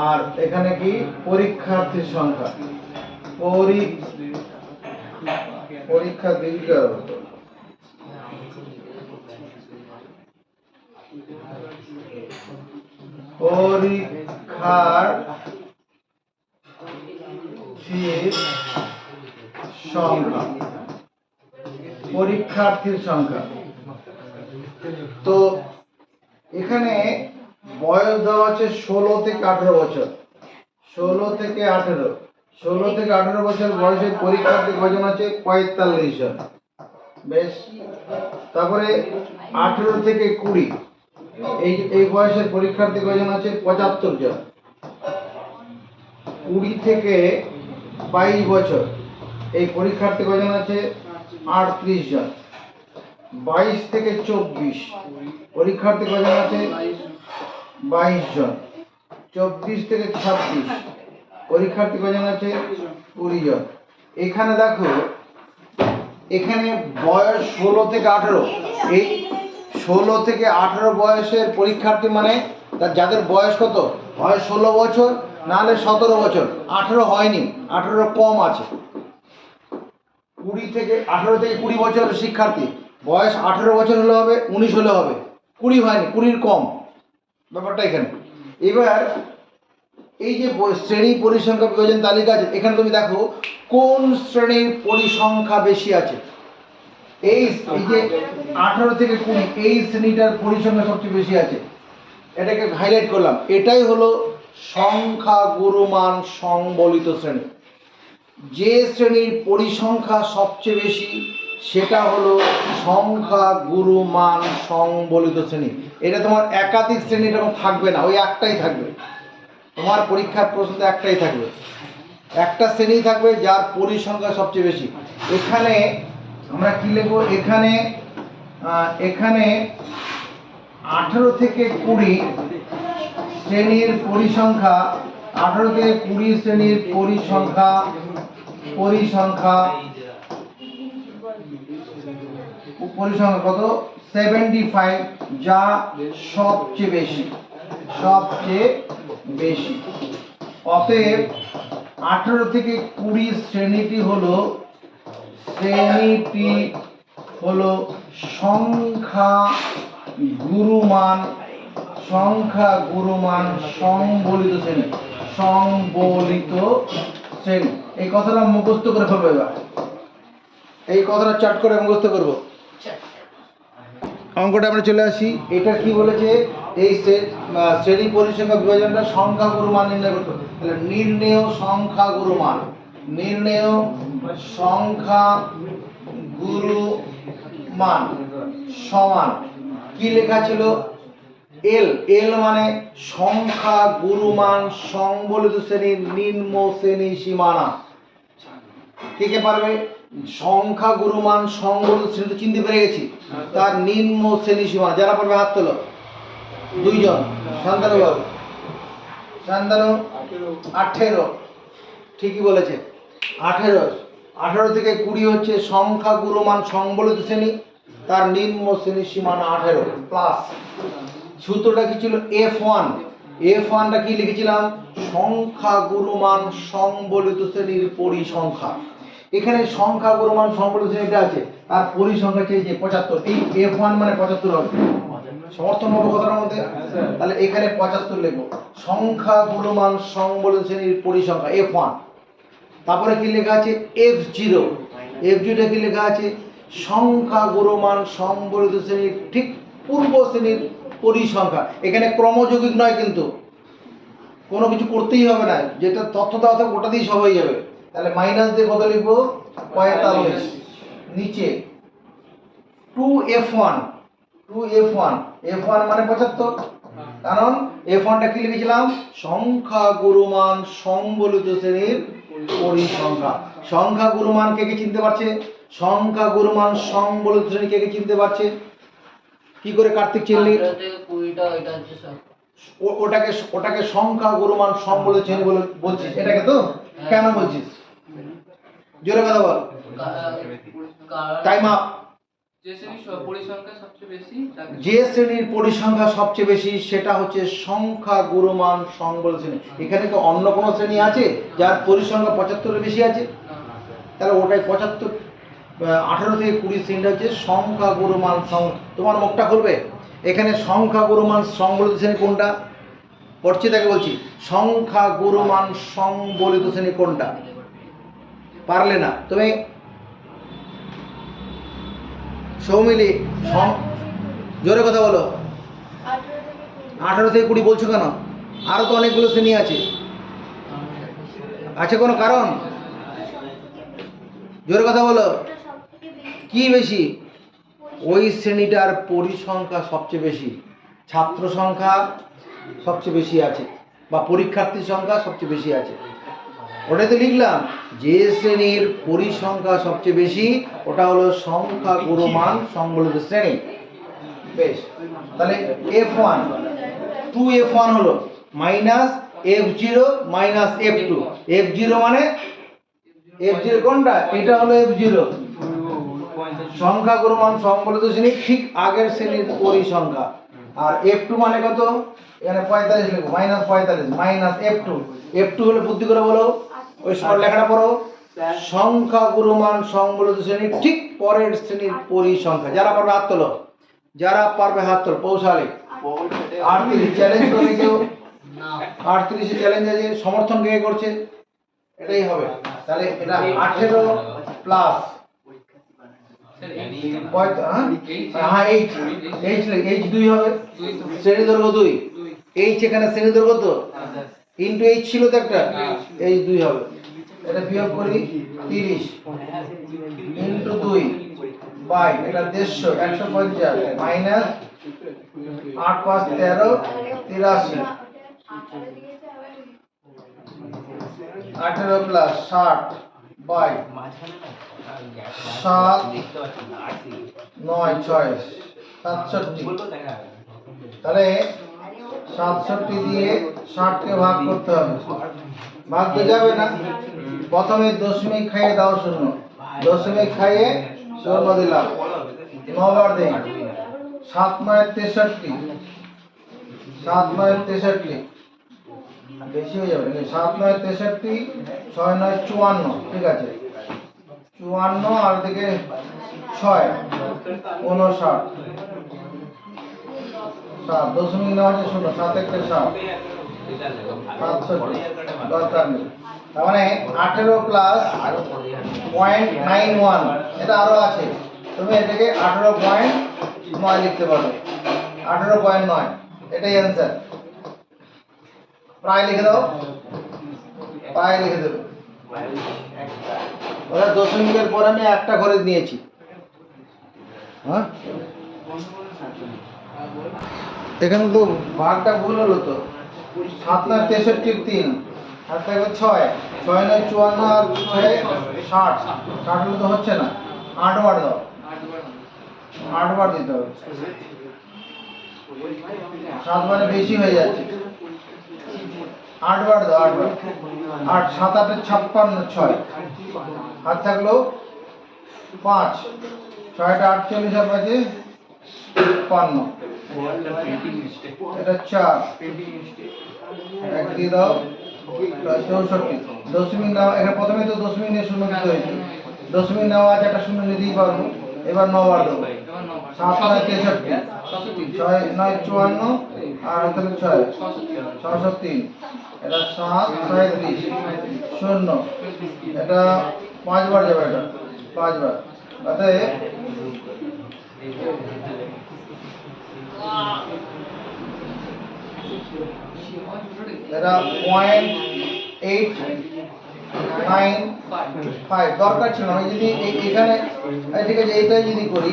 আর এখানে কি? পরীক্ষার্থীর সংখ্যা, পরীক্ষা দীর্ঘ পরীক্ষার্থীর সংখ্যা। তো এখানে বয়স দেওয়া আছে 16 থেকে 18 বছর, 16 থেকে 18 বছর বয়সের পরীক্ষার্থীর ওজন আছে 45 জন। বেশ, তারপরে 18 থেকে 20 এই বয়সের পরীক্ষার্থীর ওজন আছে 75 জন। 20 থেকে 22 বছর এই পরীক্ষার্থী কজন আছে? 38 জন। 22 থেকে 24 পরীক্ষার্থী কজন আছে? 22 জন। 24 থেকে 26 পরীক্ষার্থী কজন আছে? 20 জন। এখানে দেখো, এখানে বয়স 16 থেকে 18, এই 16 থেকে 18 বয়সের পরীক্ষার্থী মানে যাদের বয়স কত হয়, 16 বছর নাহলে 17 বছর, 18 হয়নি, 18 কম আছে। 18 থেকে 20 বছর শিক্ষার্থী, বয়স 18 বছর হলে হবে, 19 হলে হবে, 20 হয়নি, 20 কম, ব্যাপারটা এখানে। এবার এই যে শ্রেণী পরিসংখ্যা বিভাজন তালিকা আছে, এখানে তুমি দেখো কোন শ্রেণীর পরিসংখ্যা বেশি আছে। এই যে 18 থেকে 20 এই শ্রেণীটার পরিসংখ্যা সবচেয়ে বেশি আছে, এটাকে হাইলাইট করলাম। এটাই হলো সংখ্যা গুরুমান সংবলিত শ্রেণী। যে শ্রেণীর পরিসংখ্যা সবচেয়ে বেশি সেটা হলো সংখ্যা গুরুমান সংবলিত শ্রেণী। এটা তোমার একাধিক শ্রেণী এরকম থাকবে না, ওই একটাই থাকবে। তোমার পরীক্ষার প্রশ্নতে একটাই থাকবে, একটা শ্রেণী থাকবে যার পরিসংখ্যা সবচেয়ে বেশি। এখানে আমরা কি লিখব? এখানে 18 থেকে 20 শ্রেণীর পরিসংখ্যা, 18 থেকে 20 শ্রেণীর পরিসংখ্যা কত? 75, যা সবচেয়ে বেশি। অতএব 18 থেকে 20 শ্রেণীটি হলো সংখ্যা গুরুমান সংবলিত শ্রেণী। এই কথাটা মুখস্থ করে ফেলবো। এবার এই কথাটা চাট করে মুখস্থ করবো। অঙ্কটা আমরা চলে আসি। এটা কি বলেছে? এই শ্রেণী পরিসংখ্যা বিভাজনটা সংখ্যা গুরুমান নির্ণয় করতে হবে। তাহলে নির্ণেয় সংখ্যা গুরুমান সমান কি লেখা ছিল? এল মানে সংখ্যা গুরুমান সংবলিত শ্রেণীর নিম্ন শ্রেণী সীমানা। কে পারবে? সংখ্যা গুরুমান সংবলিত শ্রেণী চিনতে পেরে গেছি, তার নিম্ন শ্রেণী সীমানা। যারা পারবে হাত তোলো। 2 জন। শান্তনু বাবু। 18। ঠিকই বলেছে, 18 থেকে 20 হচ্ছে সংখ্যা গুরুমান সংবলিত শ্রেণী, তার নিম্ন শ্রেণী সীমানা 18 প্লাস। সূত্রটা কি ছিল? F1টা কি লিখেছিলাম? সংখ্যা গুরুমান সংবলিত শ্রেণীর পরিসংখ্যা। এখানে সংখ্যা গুরুমান সংবলিত শ্রেণীটা আছে, তার পরিসংখ্যা চেয়েছে 75। এই F1 মানে 75 হবে। সমর্থন হবে কথাটার মধ্যে? তাহলে এখানে 75 লিখবো। সংখ্যা গুরুমান সংবলিত শ্রেণীর পরিসংখ্যা F1। তারপরে কি লেখা আছে? F0 কি লেখা আছে? সংখ্যা গুরুমান সংবলিত শ্রেণীর ঠিক পূর্ব শ্রেণীর পরিসংখ্যা। এখানে ক্রমযৌগিক নয়, কিন্তু কোনো কিছু করতেই হবে না, যেটা তথ্য দেওয়া থাকে ওটা দিয়ে সব হয়ে যাবে। তাহলে মাইনাস দিয়ে কত লিখবো? 45। নিচে 2F1 মানে 75, কারণ F1টা কি লিখেছিলাম? সংখ্যা গুরুমান সংবলিত শ্রেণীর পরিসংখ্যা। সংখ্যা গুরুমান কে চিনতে পারছে? সংখ্যা গুরুমান সংবলিত শ্রেণী কে চিনতে পারছে? কি করে কার্তিক চিনলি? ওটাকে সংখ্যা গুরুমান সংবলিত শ্রেণী বলে বলছিস, এটাকে তো কেন বলছিস? জোরে কথা বল। Time up. যে শ্রেণীর পরিসংখ্যা সবচেয়ে বেশি সেটা হচ্ছে সংখ্যা গুরুমান সংবলিত শ্রেণী। এখানে কি অন্য কোনো শ্রেণী আছে যার পরিসংখ্যা 75-এর বেশি আছে? তাহলে ওটাই 75। 18 থেকে 20 শ্রেণীটা হচ্ছে সংখ্যা গুরুমান তোমার মুখটা খুলবে। এখানে সংখ্যা গুরুমান সংবলিত শ্রেণী কোনটা পড়ছি তাকে বলছি। সংখ্যা গুরুমান সংবলিত শ্রেণী কোনটা? পারলে না তুমি সৌমিলি, জোরে কথা বলো। 18 থেকে 20 বলছো কেন? আরো তো অনেকগুলো শ্রেণী আছে কোনো কারণ? জোরে কথা বলো। কি বেশি? ওই শ্রেণীটার পরিসংখ্যা সবচেয়ে বেশি, ছাত্র সংখ্যা সবচেয়ে বেশি আছে, বা পরীক্ষার্থীর সংখ্যা সবচেয়ে বেশি আছে। ওটাই তো লিখলাম, যে শ্রেণীর পরিসংখ্যা সবচেয়ে বেশি ওটা হলো সংখ্যা গুণমান সংবলিত শ্রেণী। বেশ, তাহলে F1 2F1 হলো minus F0 minus F2। F0 মানে F0 কোনটা? এটা হলো F0 সংখ্যা গুণমান সংবলিত শ্রেণী, ঠিক আগের শ্রেণীর পরিসংখ্যা। আর F2 মানে কত? এখানে 45 লিখবো, মাইনাস 45 মাইনাস F2। F2 হলো বুদ্ধি করে বলো, ওই শর্ট লেখাটা পড়ো, সংখ্যা গুণমান সংবলিত শ্রেণী ঠিক পরের শ্রেণীর পরিসংখ্যা। যারা পারবে হাত তোলো, যারা পারবে হাত তোলো। পৌঁছালে 38 চ্যালেঞ্জ করে কেউ? 38 চ্যালেঞ্জ আছে, সমর্থন কে করছে? এটাই হবে। তাহলে এটা 18 প্লাস H 2 হবে, শ্রেণী দৈর্ঘ্য 2, H এখানে শ্রেণী দৈর্ঘ্য তো ইনটু H ছিল তো একটা, H 2 হবে। এটা বিয়োগ করি 30 ইনটু 2 বাই এটা 150 150 মাইনাস 8 5 13 83 18 প্লাস 60 বাই 7 9 6 67। তাহলে 67 দিয়ে 60 কে ভাগ করতে হবে, ভাগ তো যাবে না, প্রথমে দশমিক খাইয়ে দাও শূন্য, দশমিক খাইয়ে শূন্য দিলাম, 9 বার দেই, 7 9 63, 7 9 63 বেশি হয়ে যাবে, 7 9 63 6 9 54, ঠিক আছে 54 আর দিকে 6 59 7 দশমিক নেওয়া আছে শূন্য, 7 1 7 67 দরকার নেই। তার মানে 18 প্লাস 0.91, এটা আরো আছে, তুমি এটাকে 18.9 লিখতে পারো, 18.9 এটাই অ্যান্সার। প্রায় লিখে দাও, প্রায় লিখে দেবো। ওরা দশমিকের পর আমি একটা করে নিয়েছি। হ্যাঁ, এখানে তো ভাগটা ভুল হলো তো, 7 9 63 3 আর থাকবে 6 6 9 54 আর 6 60, 60 হলে তো হচ্ছে না, 8 বার দাও, 8 বার দিতে হবে, 7 বারে বেশি হয়ে যাচ্ছে, 8 বার দাও, 8 বার, 8 7 8 56 6 আর থাকলো 5 6টা 48 আর 5 56, এটা 4 এক দিয়ে দাও 64, দশমিক নাও, এখানে প্রথমে তো দশমিক নিয়ে শূন্য দিতে হয়েছে, দশমিক নেওয়া আছে একটা শূন্য নিতেই পারবো, এবার 9 বার দেবো, 7 9 63 6 9 54 আর তাহলে 6 63, এটা 7 37 শূন্য, এটা 5 বার যাবে, এটা 5 বার, অতএব এটা 0.895 দরকার ছিল না, যদি এখানে ঠিক আছে এইটাই যদি করি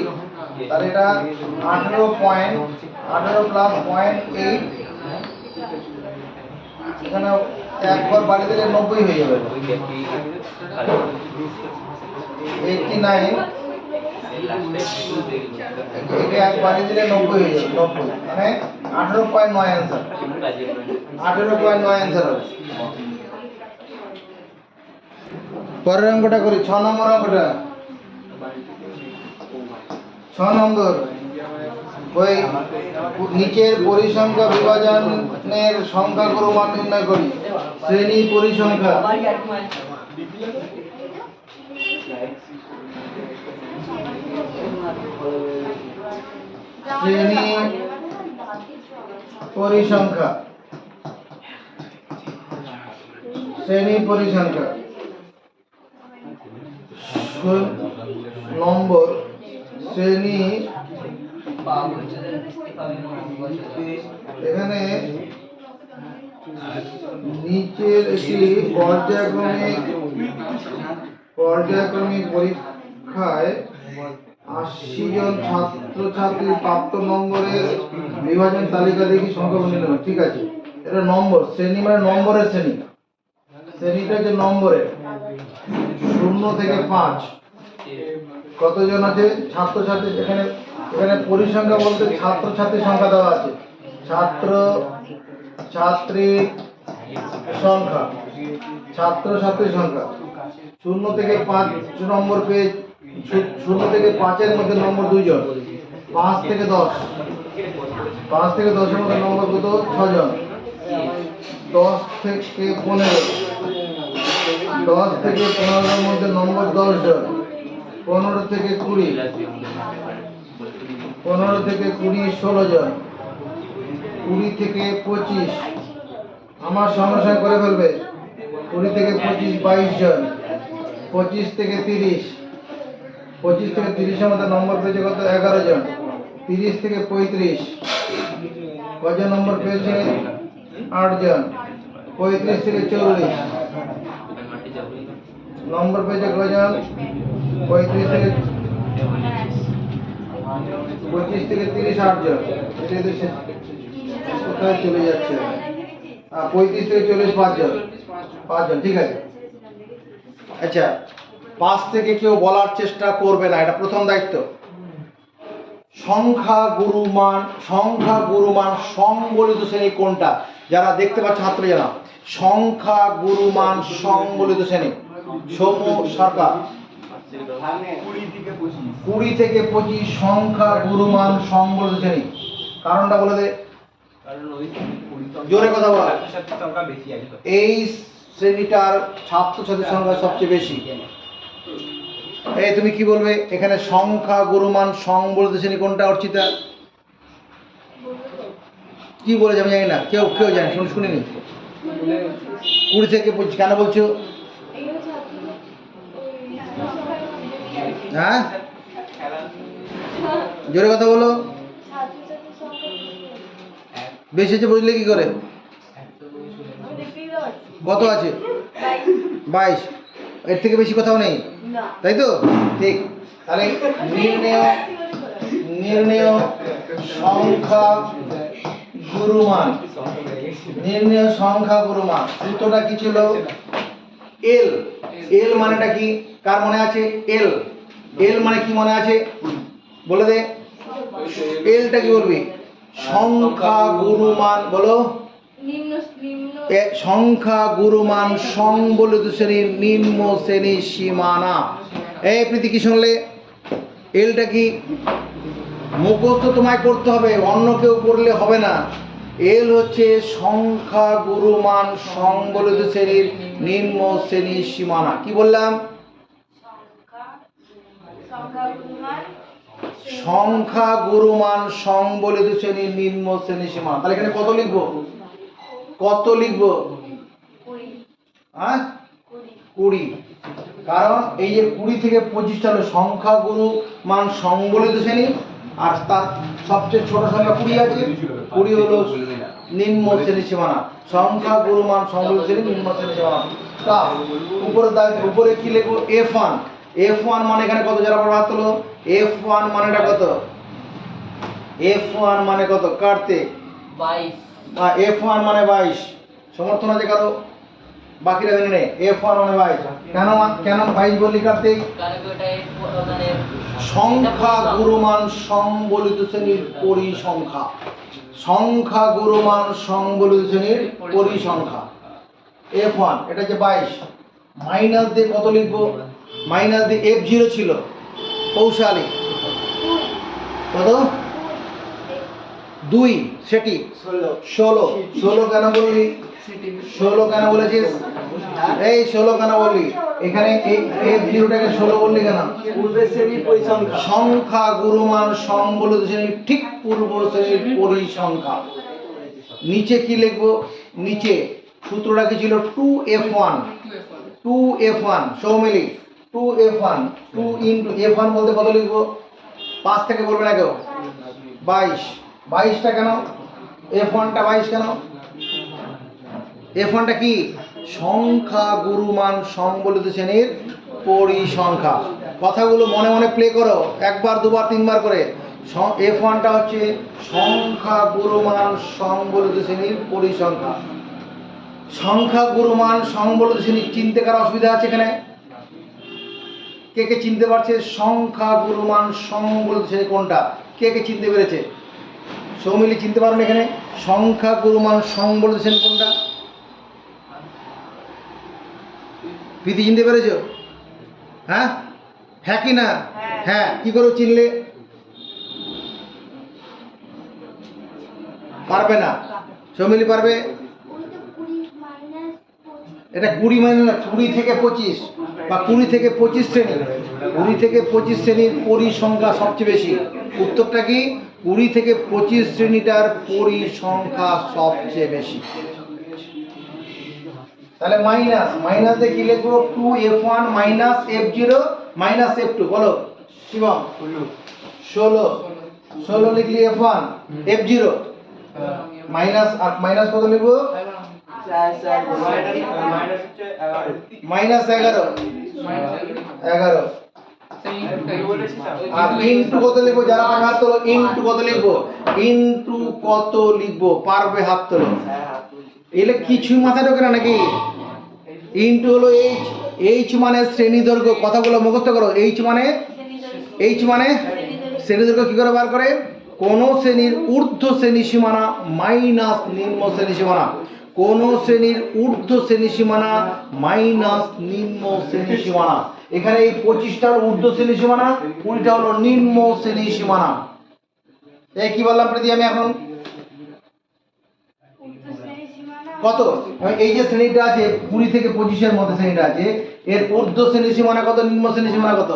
তাহলে এটা 18 প্লাস 0.8, এখানে একবার বাড়ি দিলে 90 হয়ে যাবে, 89, এটা এক বাড়ি দিলে 90 হয়ে যাবে, 90 মানে 18.9 অ্যান্সার, 18.9 অ্যান্সার হবে। পরের অঙ্কটা করি, 6 নম্বর অঙ্কটা, 6 নম্বর, ওই নিচের পরিসংখ্যা বিভাজনের সংখ্যা গুণমান নির্ণয় করি। শ্রেণী পরিসংখ্যা, শ্রেণী পরিসংখ্যা, শ্রেণী পরিসংখ্যা নম্বর, শ্রেণী, এখানে নিচের একটি পর্যায়ক্রমিক পরীক্ষায় 80 জন ছাত্রছাত্রীর প্রাপ্ত নম্বরের বিভাজন তালিকা দেখি সংখ্যা নির্ণয়, ঠিক আছে, এটা নম্বর, শ্রেণী মানে নম্বরের শ্রেণী, শ্রেণীটা যে নম্বরে 0 থেকে 5 কতজন আছে ছাত্রছাত্রী, এখানে এখানে পরিসংখ্যা বলতে ছাত্রছাত্রীর সংখ্যা দেওয়া আছে, ছাত্র ছাত্রীর সংখ্যা, ছাত্রছাত্রীর সংখ্যা 0 থেকে 5 নম্বর পেজ, 0 থেকে 5-এর মধ্যে নম্বর 2 জন, 5 থেকে 10, 5 থেকে 10-এর মধ্যে নম্বর কত 6 জন, 10 থেকে 15, 10 থেকে 15-এর মধ্যে নম্বর 10 জন, 15 থেকে 20, 15 থেকে 20 16 জন, 20 থেকে 25 আমার সঙ্গে সঙ্গে করে ফেলবে, 20 থেকে 25 22 জন, 25 থেকে 30, 25 থেকে 30-এর মধ্যে নম্বর পেয়েছে কত 11 জন, 30 থেকে 35 কজন নম্বর পেয়েছে 8 জন, 35 থেকে 40 নম্বর পেয়েছে কজন, 35 থেকে 25 থেকে 30 8 জন, এটা তো কোথায় চলে যাচ্ছে, 35 থেকে 40 5 জন, 5 জন, ঠিক আছে। আচ্ছা, 5 থেকে কেউ বলার চেষ্টা করবে না, এটা প্রথম দায়িত্ব। সংখ্যা গুরুমান সংবলিত শ্রেণী কোনটা, যারা দেখতে পাচ্ছে ছাত্র জানা, সংখ্যা গুরুমান সংবলিত শ্রেণী সৌম্য সরকার, 20 থেকে 25 সংখ্যা গুরুমান সংবলিত শ্রেণী, কারণটা বলে দে, জোরে কথা বলা, এই শ্রেণীটার ছাত্রছাত্রীর সংখ্যা সবচেয়ে বেশি। এই তুমি কি বলবে এখানে সংখ্যা গুরুমান সংবলিত শ্রেণী কোনটা অর্চিতা, কি বলেছে আমি জানি না, কেউ জানে, শুনিনি। 20 থেকে 25 কেন বলছো, হ্যাঁ জোরে কথা বলো, বেশি আছে বুঝলে কি করে, কত আছে 22, এর থেকে বেশি কোথাও নেই, তাই তো, ঠিক। তাহলে নির্ণেয় সংখ্যা গুরুমান, নির্ণেয় সংখ্যা গুরুমান সূত্রটা কি ছিল, এল, এল মানেটা কি, কার মনে আছে, এল, এল মানে কি মনে আছে বলে দে, এলটা কি বলবি, সংখ্যা গুরুমান, বলো সংখ্যা গুরুমান সংবলিত শ্রেণীর নিম্ন শ্রেণীর সীমানা। এই প্রীতি কি শুনলে, এলটা কি মুখস্থ তোমায় করতে হবে, অন্য কেউ করলে হবে না। এল হচ্ছে সংখ্যা গুরুমান সংবলিত শ্রেণীর নিম্ন শ্রেণীর সীমানা। কি বললাম, সংখ্যা গুরুমান সংবলিত শ্রেণীর নিম্ন শ্রেণীর সীমানা। তাহলে এখানে কত লিখবো, কত লিখবো, হ্যাঁ 20, কারণ এই যে 20 থেকে 25 হলো সংখ্যা গুরুমান সংবলিত শ্রেণী, আর তার সবচেয়ে ছোট সংখ্যা 20 আছে, 20 হলো নিম্ন শ্রেণী সীমানা, সংখ্যা গুরুমান সংবলিত শ্রেণী নিম্ন শ্রেণী সীমানা। উপরে কি লিখবো, F1, F1 মানে এখানে কত, যারা পড়া হলো F1 মানেটা কত, F1 মানে কত কাটতে 22, F1 মানে 22, সমর্থন আছে কারো, বাকিরা জানি না, F1 মানে 22, কেন 22 বলি কাটতে, সংখ্যা গুরুমান সংবলিত শ্রেণীর পরিসংখ্যা, সংখ্যা গুরুমান সংবলিত শ্রেণীর পরিসংখ্যা F1, এটা যে 22, মাইনাস দিয়ে কত লিখবো, মাইনাস দিয়ে F0 ছিল কৌশালী কত 2, সেটি 16 কেন বললি, 16 কেন বলেছিস, এই 16 কেন বললি, এখানে এই F0টাকে 16 বললি কেন, সংখ্যা গুরুমান সংবলিত শ্রেণীর ঠিক পূর্ব শ্রেণীর পরিসংখ্যা। নিচে কি লিখবো, নিচে সূত্রটা কি ছিল, 2F1, 2F1 Soumili, 2F1, 2 into F1 বলতে কত লিখবো, 5 থেকে বলবে না কেউ, 22, 22টা কেন, F1টা 22 কেন, F1টা কি সংখ্যা গুরুমান সংবলিত শ্রেণীর পরিসংখ্যা। কথাগুলো মনে মনে প্লে করো, একবার দুবার তিনবার করে। F1টা হচ্ছে সংখ্যা গুরুমান সংবলিত শ্রেণীর পরিসংখ্যা, সংখ্যা গুরুমান সংবলিত শ্রেণী চিনতে কার অসুবিধা আছে এখানে? কে কে চিনতে পারছে সংখ্যা গুরুমান সংবলিত শ্রেণী কোনটা? কে কে চিনতে পেরেছে? সৌমিলি চিনতে পারবেন এখানে সংখ্যা গুরুমান সংবলিত শ্রেণী কোনটা? প্রীতি চিনতে পেরেছো? হ্যাঁ, হ্যাঁ কি না? হ্যাঁ, কি করে চিনলে? পারবে না। সৌমিলি পারবে? এটা 20 মানে না, 20 থেকে 25 বা 20 থেকে 25 শ্রেণী, 20 থেকে 25 শ্রেণীর পরিসংখ্যা সবচেয়ে বেশি। উত্তরটা কি? 20 থেকে 25 শ্রেণীটার পরিসংখ্যা সবচেয়ে বেশি। তাহলে মাইনাস দিয়ে কি লিখবো? 2f1 minus f0 minus f2। বলো শিবম। 16 লিখলি f1 f0 মাইনাস, আর মাইনাস কত লিখবো? মাইনাস 11 আর ইনটু কত লিখবো? যারা হাত তোলো ইনটু কত লিখবো? ইনটু কত লিখবো? পারবে হাত তোলো। এলে কিছুই মাথায় ঢোকে না নাকি? ইনটু হলো এইচ মানে শ্রেণী দৈর্ঘ্য। কথাগুলো মুখস্থ করো। এইচ মানে শ্রেণী দৈর্ঘ্য কি করে বার করে? কোন শ্রেণীর ঊর্ধ্ব শ্রেণী সীমানা মাইনাস নিম্ন শ্রেণী সীমানা। কোন শ্রেণীর ঊর্ধ্ব শ্রেণী সীমানা মাইনাস নিম্ন শ্রেণী সীমানা। এখানে এই 25টার ঊর্ধ্ব শ্রেণী সীমানা, 20টা হলো নিম্ন শ্রেণী সীমানা। এই কি বললাম প্রীতি আমি এখন? কত? এই যে শ্রেণীটা আছে 20 থেকে 25 এর মধ্যে শ্রেণীটা আছে, এর ঊর্ধ্ব শ্রেণী সীমানা কত, নিম্ন শ্রেণী সীমানা কত?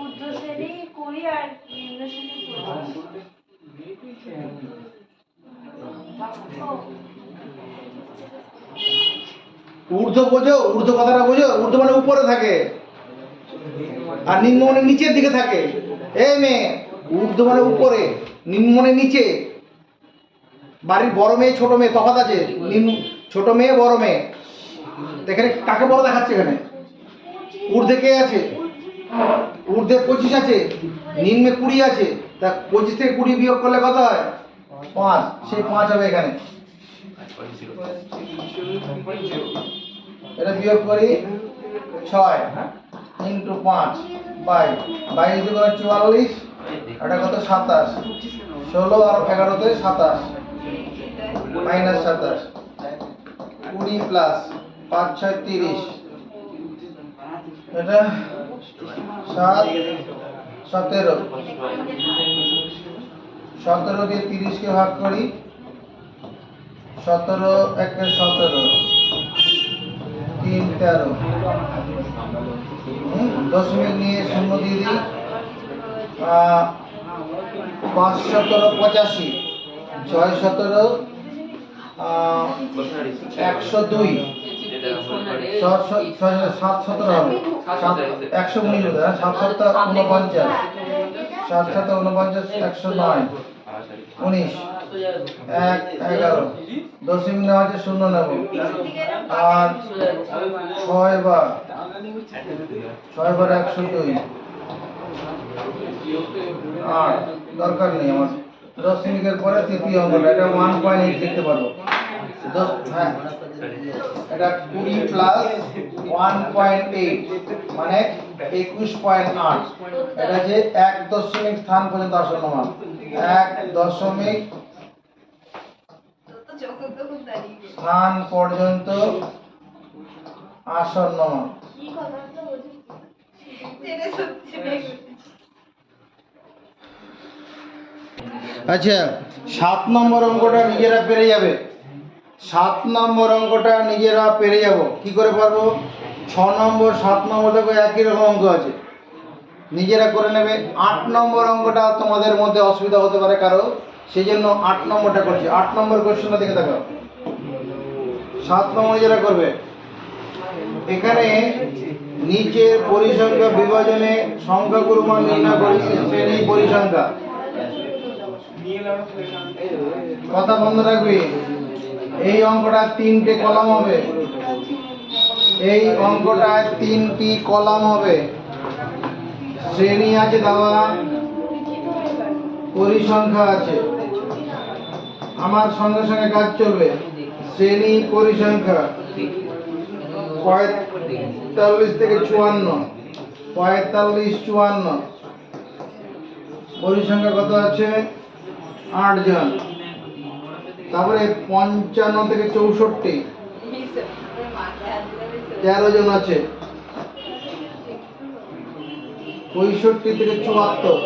ঊর্ধ্ব শ্রেণী 20 আর নিম্ন শ্রেণী 25। ঊর্ধ্ব বোঝো? ঊর্ধ্ব কথাটা বোঝো? ঊর্ধ্ব মানে উপরে থাকে আর নিম্ন মানে নিচের দিকে থাকে। এই মেয়ে, ঊর্ধ্ব মানে উপরে, নিম্ন মানে নিচে। বাড়ির বড় মেয়ে ছোট মেয়ে তফাৎ আছে। ছোট মেয়ে বড় মেয়ে। এখানে কাকে বড় দেখাচ্ছে? এখানে ঊর্ধ্বে কে আছে? ঊর্ধ্বে 25 আছে, নিম্নে 20 আছে। তা 25 থেকে 20 বিয়োগ করলে কত হয়? 5। সেই 5 হবে এখানে। এটা বিয়োগ করি 6 ইন্টু 5 বাই 22 × 44, এটা কত? 27। 16 আর 11 তে 27 মাইনাস 27, 20 প্লাস 5 6 30, এটা 7 17। 17 দিয়ে 30 কে ভাগ করি, 17 1 17, 3 13, দশমিক নিয়ে শূন্য দিয়ে দিই। 5 17 85, 6 17 102, 7 17 হবে, 119 হবে। 7 7 49, 7 7 49, 109, 19, 1 11, দশমিক নেওয়া আছে, শূন্য নেব। আর 6 বার 102। আর দরকার নেই আমার, দশমিকের পরে তৃতীয় অঙ্কটা, এটা 1.8 লিখতে পারবো। হ্যাঁ, এটা 20 প্লাস 1.8 মানে 21.8। এটা যে 1 দশমিক স্থান পর্যন্ত আসন্ন মান, 1 দশমিক স্থান পর্যন্ত আসন্ন মান। আচ্ছা, 7 নম্বর অঙ্কটা নিজেরা পেরে যাবে। 7 নম্বর অঙ্কটা নিজেরা পেরে যাব। কি করে পারবো? 6 নম্বর 7 নম্বর দেখো একই রকম অঙ্ক আছে, নিজেরা করে নেবে। 8 নম্বর অঙ্কটা তোমাদের মধ্যে অসুবিধা হতে পারে কারো, সেই জন্য 8 নম্বরটা করছি। 8 নম্বর কোশ্চেনটা দেখে দেখো। 7 নম্বর নিজেরা করবে। এখানে নিচের পরিসংখ্যা বিভাজনে সংখ্যাগুরু মান নির্ণয় করি, শ্রেণী পরিসংখ্যা। কথা বন্ধ রাখবি। এই অঙ্কটা 3টে কলাম হবে, এই অঙ্কটায় 3টি কলাম হবে। শ্রেণী আছে দেওয়া, পরিসংখ্যা আছে। আমার সঙ্গে সঙ্গে কাজ চলবে। শ্রেণী পরিসংখ্যা 45 থেকে 54, 45 54 পরিসংখ্যা কত আছে? 8 জন। তারপরে 55 থেকে 64 13 জন আছে। 65 থেকে 74,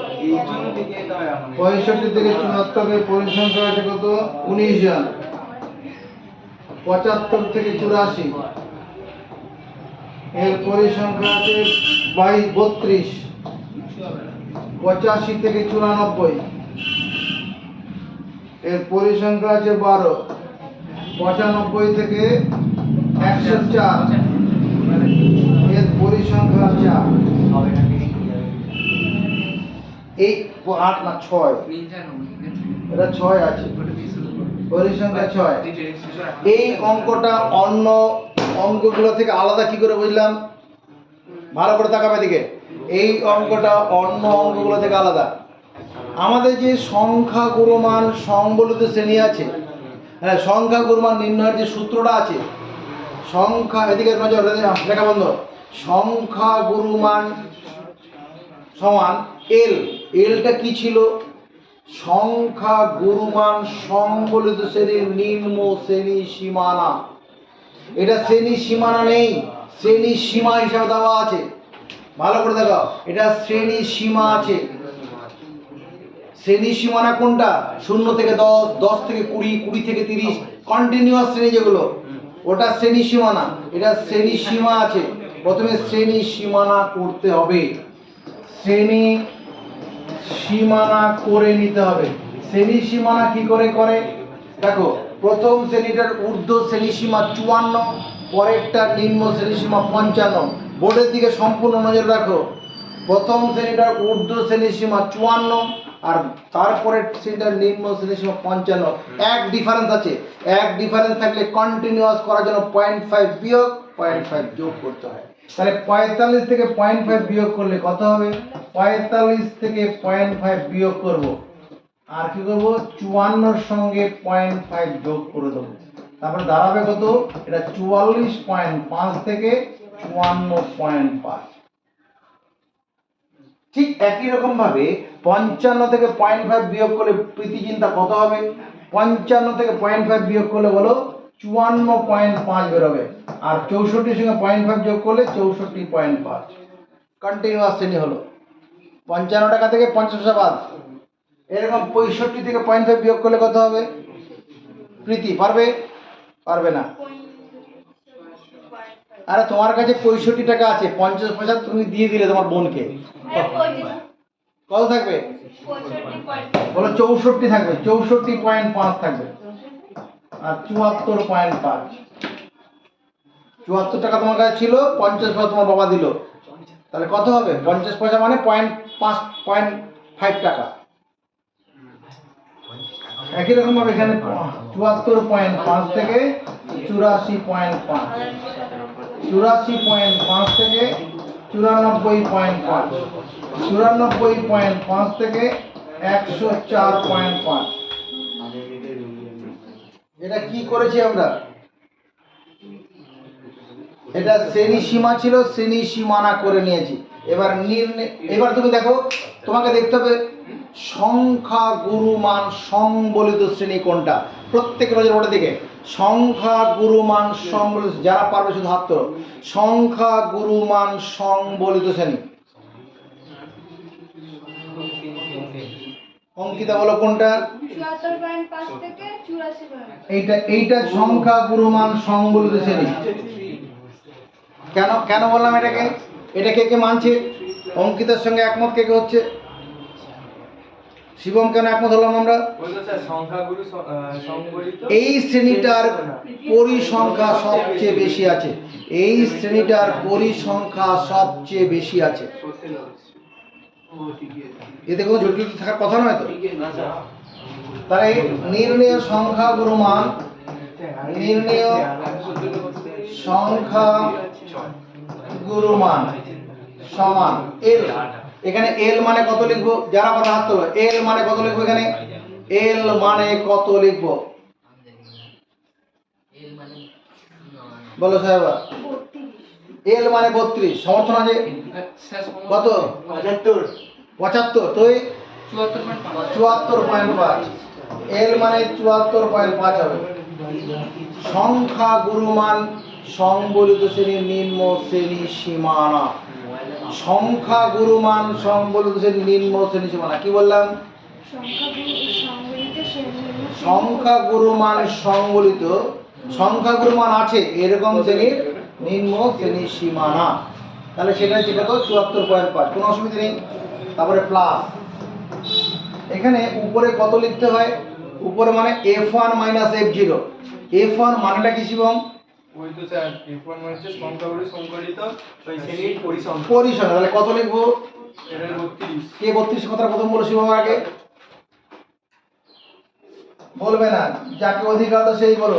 65 থেকে 74 পরিসংখ্যা আছে কত? 19 জন। 75 থেকে 84 এর পরিসংখ্যা আছে 32। 85 থেকে 94 এর পরিসংখ্যা আছে 12। 95 থেকে 104 এর পরিসংখ্যা 4। এই 8 না 6, এটা 6 আছে, পরিসংখ্যা 6। এই অঙ্কটা অন্য অঙ্কগুলো থেকে আলাদা কি করে বুঝলাম? ভালো করে তাকাবে দিকে। এই অঙ্কটা অন্য অঙ্কগুলো থেকে আলাদা। আমাদের যে সংখ্যা গুরুমান সংবলিত শ্রেণী আছে, হ্যাঁ, সংখ্যা গুরুমান নির্ণয়ের যে সূত্রটা আছে, সংখ্যা, এদিকে নজর, লেখা বন্ধ। সংখ্যা গুরুমান সমান এল। এলটা কি ছিল? সংখ্যা গুরুমান সংবলিত শ্রেণীর নিম্ন শ্রেণী সীমানা। এটা শ্রেণী সীমানা নেই, শ্রেণী সীমা হিসাবে দেওয়া আছে। ভালো করে দেখো, এটা শ্রেণী সীমা আছে। শ্রেণী সীমানা কোনটা? 0 থেকে 10, 10 থেকে 20, 20 থেকে 30, কন্টিনিউয়াস শ্রেণী যেগুলো, ওটা শ্রেণী সীমানা। এটা শ্রেণী সীমা আছে। প্রথমে শ্রেণী সীমানা করতে হবে, শ্রেণী সীমানা করে নিতে হবে। শ্রেণী সীমানা কি করে করে? দেখো, প্রথম শ্রেণীটার ঊর্ধ্ব শ্রেণী সীমা 54, পরেরটা নিম্ন শ্রেণী সীমা 55। বোর্ডের দিকে সম্পূর্ণ নজর রাখো। প্রথম শ্রেণীটার ঊর্ধ্ব শ্রেণী সীমা 54 আর তারপরে শ্রেণীটার নিম্ন শ্রেণী সীমা 55। এক ডিফারেন্স আছে। এক ডিফারেন্স থাকলে কন্টিনিউয়াস করার জন্য 0.5 বিয়োগ 0.5 যোগ করতে হয়। তাহলে 45 থেকে 0.5 বিয়োগ করলে কত হবে? 45 থেকে 0.5 বিয়োগ করব, আর কি করব? 54 সঙ্গে 0.5 যোগ করে দেবো। তারপরে দাঁড়াবে কত? এটা 44.5 থেকে 54.5। ঠিক একই রকম ভাবে 55 থেকে 0.5 বিয়োগ করলে প্রীতি চিন্তা কত হবে? 55 থেকে 0.5 বিয়োগ করলে বলো 54.5 বেরোবে। আর 64 সঙ্গে 0.5 যোগ করলে 64.5। কন্টিনিউয়াস শ্রেণী হলো। 55 টাকা থেকে 50 পয়সা বাদ। এরকম 65 থেকে 0.5 বিয়োগ করলে কত হবে? প্রীতি পারবে? পারবে না। আরে তোমার কাছে 65 টাকা আছে, 50 পয়সা তুমি দিয়ে দিলে তোমার বোনকে, কত থাকবে? বলো 64 থাকবে। 64.5 থাকবে। আর 74.5। 74 টাকা তোমার কাছে ছিল, 50 পয়সা তোমার বাবা দিল, তাহলে কত হবে? 50 পয়সা মানে 0.5 টাকা। একই রকম ভাবে এখানে 74.5 থেকে 84.5, 84.5 থেকে 94.5, 94.5 থেকে 104.5। এটা কি করেছি আমরা? এটা শ্রেণী সীমা ছিল, শ্রেণী সীমানা করে নিয়েছি। এবার তুমি দেখো, তোমাকে দেখতে হবে সংখ্যা গুরুমান সংবলিত শ্রেণী কোনটা। প্রত্যেক নজর ওটার দিকে। সংখ্যা গুরুমান সংবলিত, যারা পারবে শুধু হাত তোলো। সংখ্যা গুরুমান সংবলিত শ্রেণী অঙ্কিতা বলো কোনটা? 74.5 থেকে 84। এইটা সংখ্যা গুরুমান সংবলিত শ্রেণী। কেন বললাম এটাকে? এটাকে কে মানছে? অঙ্কিতার সঙ্গে একমত কে কে হচ্ছে? শিবম কেন একমত হলাম আমরা? এই শ্রেণীটার পরিসংখ্যা সবচেয়ে বেশি আছে। এই শ্রেণীটার পরিসংখ্যা সবচেয়ে বেশি আছে। এতে কোনো জটিল থাকার কথা নয় তো। তাই নির্ণেয় সংখ্যা গুরুমান, নির্ণেয় সংখ্যা গুরুমান সমান এল। এখানে এল মানে কত লিখবো? যারা পারবে হাত তোলো। এল মানে কত লিখবো? এখানে এল মানে কত লিখবো? বলো সাহেবা। 32 এল মানে 32, সমর্থন আছে কত? 75, তো 74.5, এল মানে 74.5 হবে। সংখ্যা গুরুমান সংবলিত শ্রেণীর নিম্ন শ্রেণী সীমানা। সংখ্যা গুরুমান সংবলিত শ্রেণীর নিম্ন শ্রেণী সীমানা কি বললাম? সংখ্যা গুরুমান সংবলিত, সংখ্যা গুরুমান আছে এরকম শ্রেণীর নিম্ন শ্রেণী সীমানা। তাহলে সেটা হচ্ছে কত? 74.5, কোনো অসুবিধা নেই। তারপরে প্লাস, এখানে উপরে কত লিখতে হয়? উপরে মানে f1 মাইনাস f0। f1 মানেটা কি শিবম? ওই তো স্যার f1 মানে হচ্ছে সংখ্যাগুলো সংকলিত ওই শ্রেণীর পরিসংখ্যান। পরিসংখ্যান, তাহলে কত লিখবো? এটা 32। কে 32 কথাটা প্রথম বলো শিবম আগে? বলবে না, যাকে অধিকার দাও সেই বলো।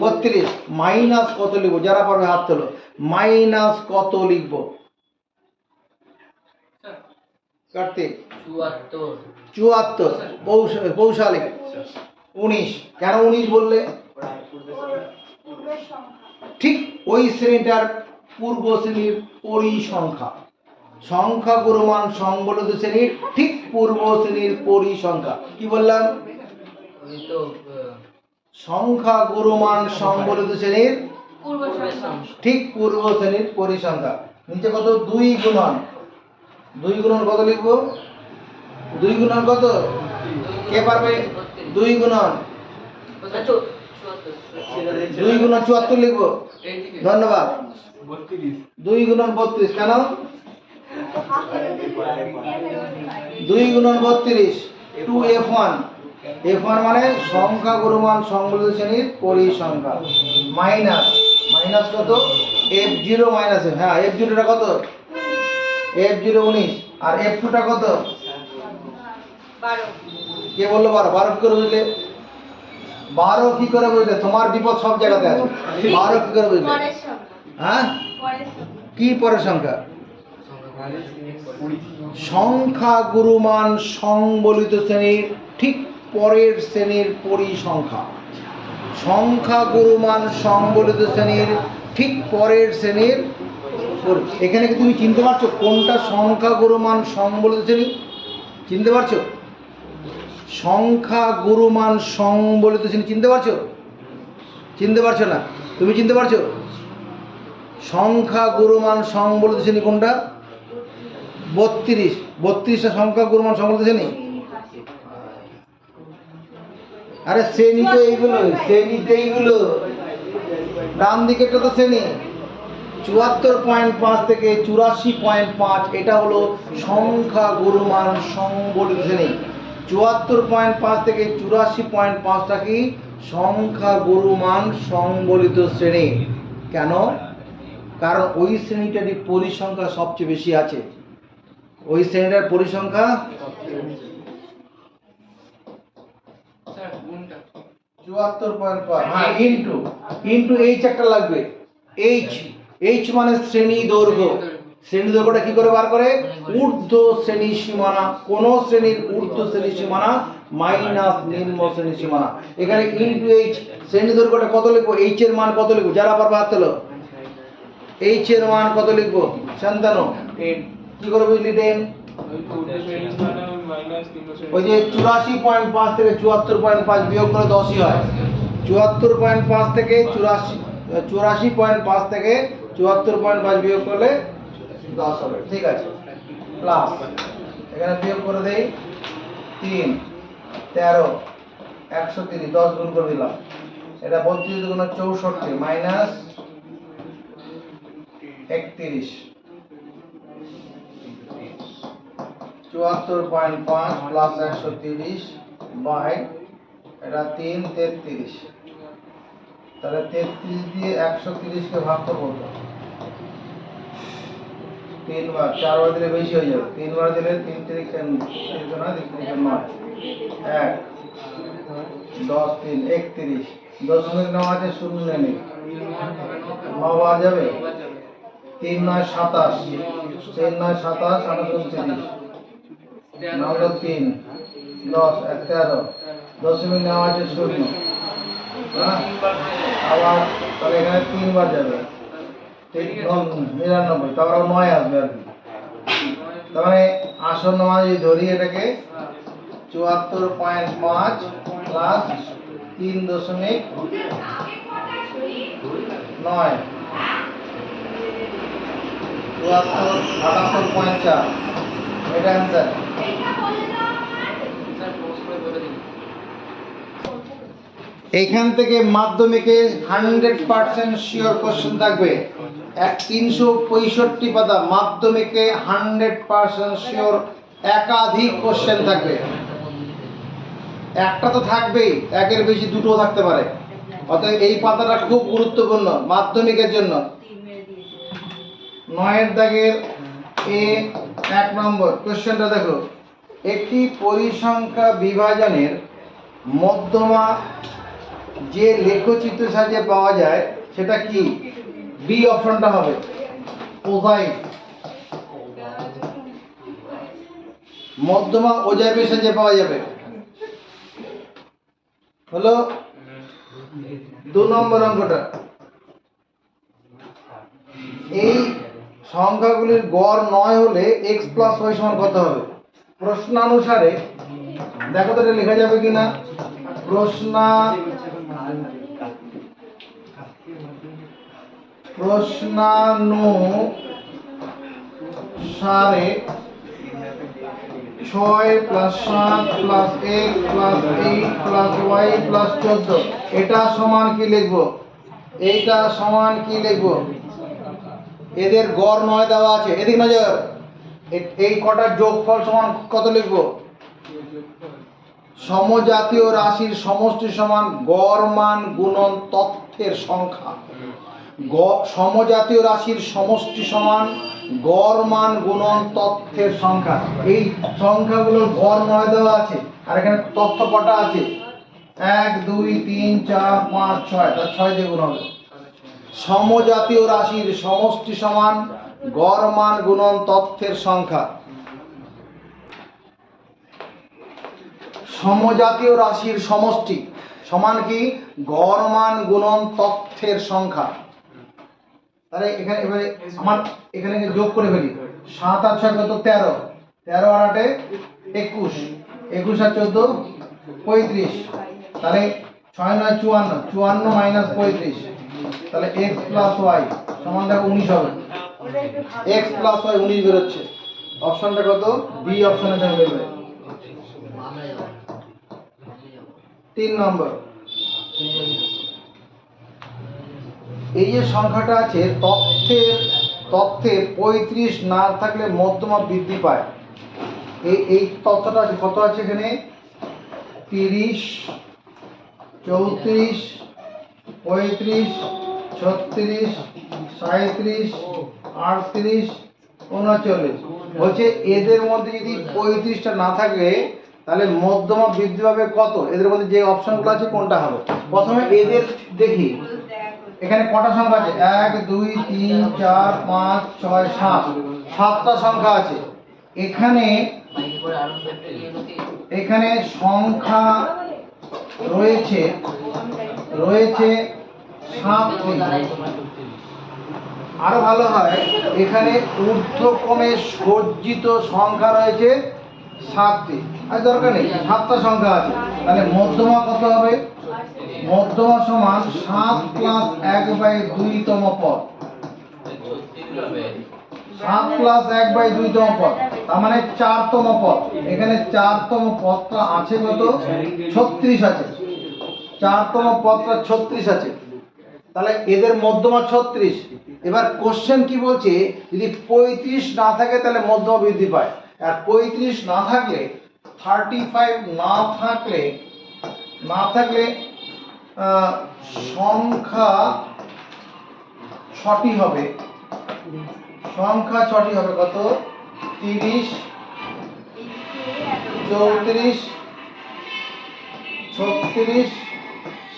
32 মাইনাস কত লিখবো? যারা পারবে হাত তোলো। মাইনাস কত লিখবো? কার্তিক 74, পৌশালিক 19। কেন 19 বললে? পূর্বের সংখ্যা। ঠিক ওই শ্রেণীটার পূর্ব শ্রেণীর পরিসংখ্যা। সংখ্যা গুরুমান সংবলিত শ্রেণীর ঠিক পূর্ব শ্রেণীর পরিসংখ্যা। কি বললাম? সংখ্যা গুরুমান সংবলিত শ্রেণীর ঠিক পূর্ব শ্রেণীর পরিসংখ্যা। নিচে কত? 2 গুণন। 2 গুণন কত লিখবো? 2 গুণন কত? কে পারবে? 2 গুণন 2 গুণন 74 লিখবো। ধন্যবাদ। 2 গুণন 32, কেন? 2 গুণন 32 2f1। f1 মানে সংখ্যা গুরুমান সংবলিত শ্রেণীর পরিসংখ্যা। মাইনাস, মাইনাস কত? f0 মাইনাস, হ্যাঁ f0 টা কত? f0 19, আর f2 টা কত? 12। কে বললো 12? 12 কি করে বুঝলে? 12 কি করে বুঝলে? তোমার বিপদ সব জায়গাতে আছে। 12 কি করে বুঝলে? পরের সংখ্যা। হ্যাঁ, পরের সংখ্যা। কি পরের সংখ্যা? সংখ্যা গুরুমান সংবলিত শ্রেণীর ঠিক পরের শ্রেণীর পরিসংখ্যা। সংখ্যা গুরুমান সংবলিত শ্রেণীর ঠিক পরের শ্রেণীর এখানে কি তুমি চিনতে পারছো কোনটা সংখ্যা গুরুমান সংবলিত শ্রেণী? চিনতে পারছো? সংখ্যা গুরুমান সংবলিত শ্রেণী চিনতে পারছো? চিনতে পারছো না? তুমি চিনতে পারছো সংখ্যা গুরুমান সংবলিত শ্রেণী কোনটা? 32, 32টা সংখ্যা গুরুমান সংবলিত শ্রেণী। আরে শ্রেণী তো এইগুলো, শ্রেণীতে এইগুলো ডান দিকেরটা তো শ্রেণী। 74.5 থেকে 84.5 এটা হলো সংখ্যা গুরুমান সংবলিত শ্রেণী। 74.5 থেকে 84.5টা কি? সংখ্যা গুরুমান সংবলিত শ্রেণী। কেন? কারণ ওই শ্রেণীটারই পরিসংখ্যা সবচেয়ে বেশি আছে। ওই শ্রেণীটার পরিসংখ্যা 74.5, হ্যাঁ ইনটু এইচ একটা লাগবে। এইচ মানে শ্রেণী দৈর্ঘ্য। শ্রেণী দৈর্ঘ্যটা কি করে বার করে? ঊর্ধ্ব শ্রেণী সীমানা, কোন শ্রেণীর ঊর্ধ্ব শ্রেণী সীমানা মাইনাস নিম্ন শ্রেণী সীমানা। এখানে ইনটু এইচ, শ্রেণী দৈর্ঘ্যটা কত লিখবো? এইচ এর মান কত লিখবো? যারা পারবে হাত তোলো। এইচ এর মান কত লিখবো? শান্তনু 10। কি করে বুঝলি 10? ওই যে 84.5 থেকে 74.5 বিয়োগ করে 10ই হয়। 74.5 থেকে 84.5 থেকে 74.5 বিয়োগ করলে 10 হবে। ঠিক আছে, প্লাস এখানে বিয়োগ করে দেই 3 13 130, 10 গুণ করে দিলাম। এটা 32 গুণ 64 মাইনাস 31, 74.5 প্লাস 130 বাই এটা 3 33। তাহলে 33 দিয়ে 130 কে ভাগ করবো তো 3 বার, 4 বার দিলে বেশি হয়ে যাবে। 3 বার দিলে 3 3 9 1 10 3 31, 10.9 আছে, 0 নেই, 9 বার যাবে। 3 9 27, 3 9 27 আর 29, 9 3 10 13, 10.9 আছে 0, হ্যাঁ, আবার তাহলে এখানে 3 বার যাবে 99, তারপর আবার 9 আসবে আর কি। তার মানে আসন্ন মান যদি ধরি এটাকে 74.5 প্লাস 3.9 78.4, এটা অ্যান্সার। এইখান থেকে মাধ্যমিকে 100% শিওর কোশ্চেন থাকবে। 365 পাতা মাধ্যমিকে 100% শিওর একাধিক কোশ্চেন থাকবে। একটা তো থাকবেই, একের বেশি দুটো থাকতে পারে। অতএব এই পাতাটা খুব গুরুত্বপূর্ণ মাধ্যমিকের জন্য। 9 দাগের এ 1 নম্বর কোশ্চেনটা দেখো, একটি পরিসংখ্যা বিভাজনের মধ্যমা যে লেখচিত্র সাজিয়ে পাওয়া যায় সেটা কি? বি অপশনটা হবে কোসাইন। মধ্যমা ওজাইবের সাজিয়ে পাওয়া যাবে। হলো 2 নম্বর অঙ্কটা। এই সংখ্যাগুলির গড় 9 হলে x প্লাস y সমান কত হবে? প্রশ্নানুসারে দেখো তো এটা লেখা যাবে কিনা। প্রশ্নানুসারে 6 plus 7 plus x plus 8 plus y plus 14, এটা সমান কি লিখবো? এইটা সমান কি লিখবো? এদের গড় 9 দেওয়া আছে, এদিক নজর। এই কটার যোগফল সমান কত লিখবো? সমজাতীয় রাশির সমষ্টি সমান গড় মান গুণন তথ্যের সংখ্যা। সমজাতীয় রাশির সমষ্টি সমান গড় মান গুণন তথ্যের সংখ্যা। এই সংখ্যাগুলোর গড় 9 দেওয়া আছে, আর এখানে তথ্য কটা আছে? 1 2 3 4 5 6, তার 6 দিয়ে গুণ হবে। সমজাতীয় রাশির সমষ্টি সমান গড় মান গুণন তথ্যের সংখ্যা। সমজাতীয় রাশির সমষ্টি সমান কি? গড় মান গুণন তথ্যের সংখ্যা। তাহলে এখানে এবারে আমার এখানে যোগ করে ফেলি। 7 আর 6 কত? 13, 13 আর 8 21, 21 আর 14 35। তাহলে 6 9 54, 54 মাইনাস 35, তাহলে x প্লাস y সমান দেখো 19 হবে। x প্লাস y 19 বেরোচ্ছে। অপশনটা কত? বি অপশনে দেওয়া বেরোবে। 3 নম্বর, এই যে সংখ্যাটা আছে তথ্যে 35 না থাকলে মধ্যমা বৃদ্ধি পায়। এই তথ্যটা আছে, কত আছে এখানে? 30 34 35 36 37 38 39। বলছে এদের মধ্যে যদি 35টা না থাকে তাহলে মধ্যমা বৃদ্ধি পাবে কত? এদের মধ্যে যে অপশনগুলো আছে কোনটা হবে? প্রথমে এদের দেখি, এখানে কটা সংখ্যা আছে? 1 2 3 4 5 6 7, 7টা সংখ্যা আছে। এখানে সংখ্যা রয়েছে 7টি। আরো ভালো হয়, এখানে ঊর্ধ্বক্রমে সজ্জিত সংখ্যা রয়েছে 7টি। আর দরকার নেই, 7টা সংখ্যা আছে। তাহলে মধ্যমা কত হবে? মধ্যমা সমান 7 প্লাস 1/2তম পদ। 7 প্লাস 1/2তম পদ, তার মানে 4তম পদ। এখানে 4তম পদটা আছে কত? 36 আছে। 4তম পদটা 36 আছে। তাহলে এদের মধ্যমা 36। এবার কোশ্চেন কি বলছে? যদি 35 না থাকে তাহলে মধ্যমা বৃদ্ধি পায়। আর 35 না থাকলে, 35 না থাকলে সংখ্যা 6টি হবে। সংখ্যা 6টি হবে কত? 30 34 36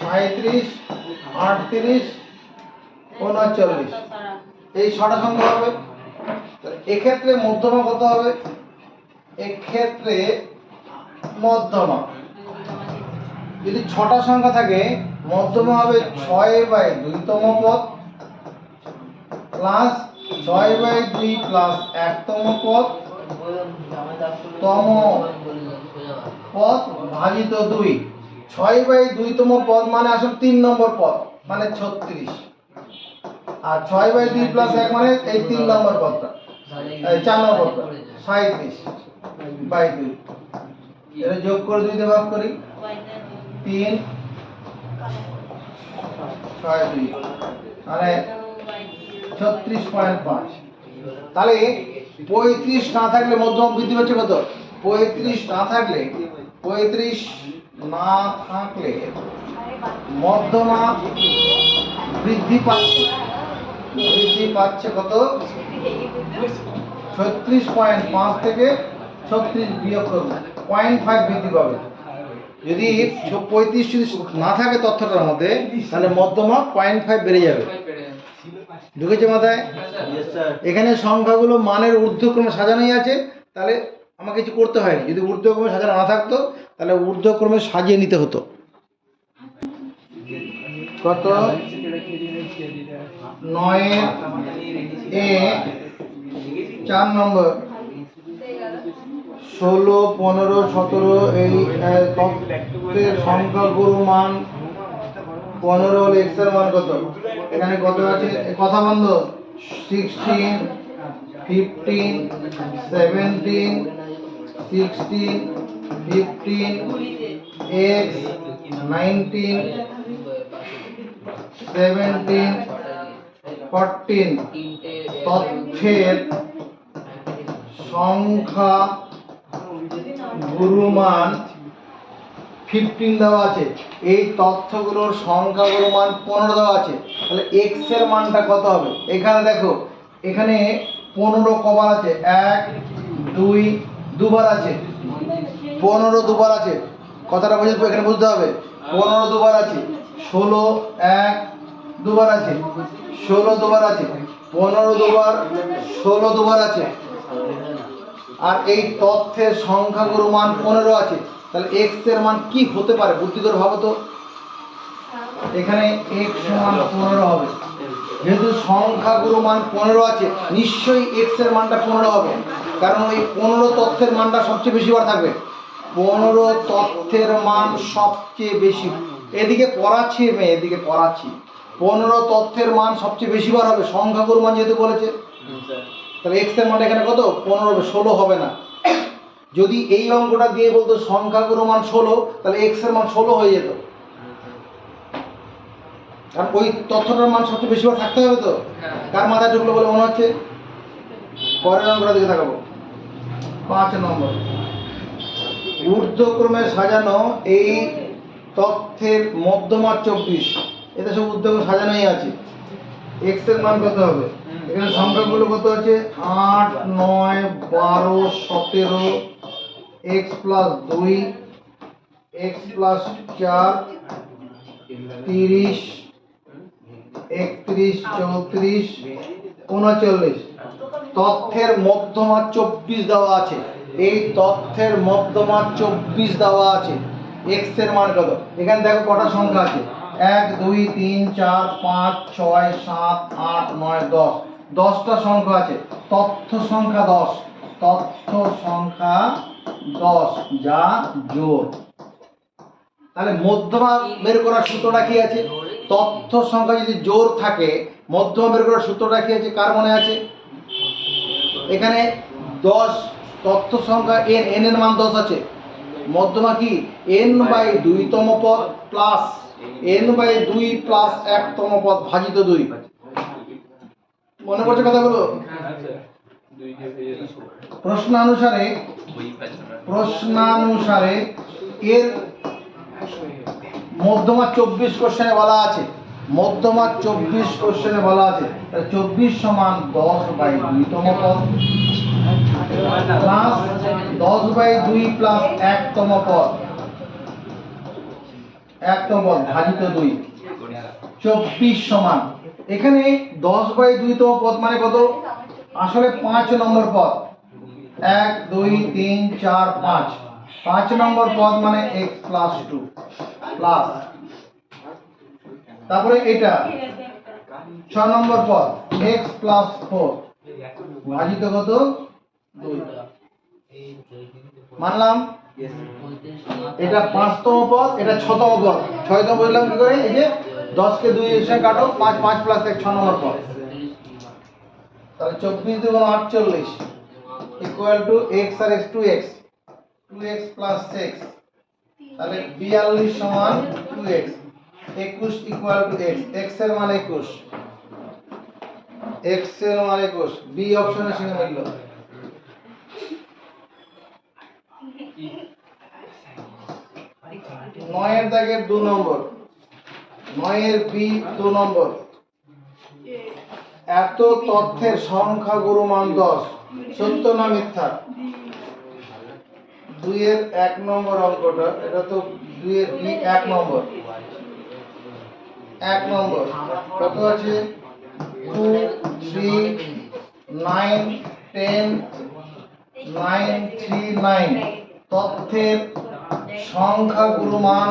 37 38 39, এই 6টা সংখ্যা হবে। এক্ষেত্রে মধ্যমা কত হবে? এক্ষেত্রে মধ্যমা যদি 6টা সংখ্যা থাকে মধ্যমা হবে 6/2তম পদ প্লাস 6/2 প্লাস 1তম পদ তম পদ ভাজিত 2। 6/2তম পদ মানে আসলে 3 নম্বর পদ মানে 36, আর 6/2 প্লাস 1 মানে এই 3 নম্বর পদটা, এই 4 নম্বর পদটা 37/2। এটা যোগ করে 2 দিয়ে ভাগ করি, 3 6 2 মানে 36.5। তাহলে 35 না থাকলে মধ্যমা বৃদ্ধি পাচ্ছে কত? 35 না থাকলে মধ্যমা বৃদ্ধি পাচ্ছে কত? 36.5 থেকে 36 বিয়োগ করব 0.5 বৃদ্ধি পাবে। যদি 35 যদি না থাকে তথ্যটার মধ্যে তাহলে মধ্যমা 0.5 বেড়ে যাবে। ঢুকেছে মাথায়? এখানে সংখ্যাগুলো মানের ঊর্ধ্বক্রমে সাজানোই আছে, তাহলে আমাকে কিছু করতে হয়নি। যদি ঊর্ধ্বক্রমে সাজানো না থাকতো তাহলে ঊর্ধ্বক্রমে সাজিয়ে নিতে হতো। কত? 9 এ 4 নম্বর 16 15 17 এই তথ্যের সংখ্যাগুরু মান 15 হলে x এর মান কত? এখানে কত আছে? কথা বন্ধ। 16 15 17 16 15 x 19 17 14 তথ্যের সংখ্যা গুরুমান 15 দেওয়া আছে। এই তথ্যগুলোর সংখ্যাগুলো মান 15 দেওয়া আছে, তাহলে x এর মানটা কত হবে? এখানে দেখো, এখানে 15 কবার আছে? 1 2 দুবার আছে, 15 দুবার আছে। কথাটা বুঝতে এখানে বুঝতে হবে, 15 দুবার আছে, 16 1 দুবার আছে, 16 দুবার আছে, 15 দুবার 16 দুবার আছে। আর এই তথ্যের সংখ্যাগুরু মান 15 আছে, তাহলে x এর মান কি হতে পারে? বুদ্ধি করে ভাবো তো। এখানে x সমান 15 হবে, যেহেতু সংখ্যাগুরু মান 15 আছে নিশ্চয়ই x এর মানটা 15 হবে, কারণ ওই 15 তথ্যের মানটা সবচেয়ে বেশি বার থাকবে। 15 তথ্যের মান সবচেয়ে বেশি, এদিকে পড়াচ্ছি মেয়ে, এদিকে পড়াচ্ছি। 15 তথ্যের মান সবচেয়ে বেশি বার হবে, সংখ্যাগুরু মান যেহেতু বলেছে। তাহলে x এর মানটা এখানে কত? 15 হবে, 16 হবে না। যদি এই অঙ্কটা দিয়ে বলতো সংখ্যাগুরু মান 16, তাহলে x এর মান 16 হয়ে যেত, কারণ ওই তথ্যটার মান সবচেয়ে বেশি বার থাকতে হবে। তো কার মাথায় ঢুকলো বলে মনে হচ্ছে? পরের অঙ্কটা দিকে তাকাবো, 5 নম্বর। ঊর্ধ্বক্রমে সাজানো এই তথ্যের মধ্যমা 24, এতে সব ঊর্ধ্বক্রমে সাজানোই আছে। x এর মান কত হবে? এখানে সংখ্যাগুলো কত আছে? 8 9 12 17 x প্লাস 2 x প্লাস 4 30 31 34 39। তথ্যের মধ্যমা 24 দেওয়া আছে, এই তথ্যের মধ্যমা 24 দেওয়া আছে। x এর মান কত? এখানে দেখো কটা সংখ্যা আছে, 1 2 3 4 5 6 7 8 9 10, 10টা সংখ্যা আছে। তথ্য সংখ্যা 10, তথ্য সংখ্যা 10 যা জোড়। তাহলে মধ্যমা বের করার সূত্রটা কি আছে? তথ্য সংখ্যা যদি জোড় থাকে মধ্যমা বের করার সূত্রটা কি আছে? কার মনে আছে? এখানে 10 তথ্য সংখ্যা n, n এর মান 10 আছে। মধ্যমা কি? n/2তম পদ প্লাস n/2 প্লাস 1তম পদ ভাজিত 2। মনে পড়ছে কথাগুলো? প্রশ্নানুসারে এর মধ্যমা 24 কোশ্চেনে বলা আছে, মধ্যমা 24 কোশ্চেনে বলা আছে, 24 সমান 10/2তম পদ প্লাস 10/2 প্লাস 1তম পদ, 1তম পদ ভাজিত 2। 24 সমান, এখানে 10/2তম পদ মানে কত? আসলে 5 নম্বর পদ, 1 2 3 4 5, 5 নম্বর পদ মানে x প্লাস 2। প্লাস, তারপরে এটা 6 নম্বর পদ x প্লাস 4 ভাজিত কত 2 মানলাম। এটা 5তম পদ, এটা 6তম পদ। 6তম বললাম কি করে, এই যে 10 কে 2 এর সঙ্গে কাটো, 5 5 প্লাস 1 6 নম্বর পদ। তাহলে 24 × 48 ইকুয়াল টু x আর x 2x 2x প্লাস 6, তাহলে 42 সমান 2x, 21 equal to x, x এর মান 21, x এর মান 21, বি অপশনের সঙ্গে মিলল। নয়ের দাগের 2 নম্বর, 9 বি 2 নম্বর, এত তথ্যের সংখ্যা গুরুমান 10, সত্য না মিথ্যা? 2 এর 1 নম্বর অঙ্কটা, এটা তো 2 এর বি 1 নম্বর, 1 নম্বর কত আছে 2 3 9 10 9 3 9, তথ্যের সংখ্যা গুরুমান,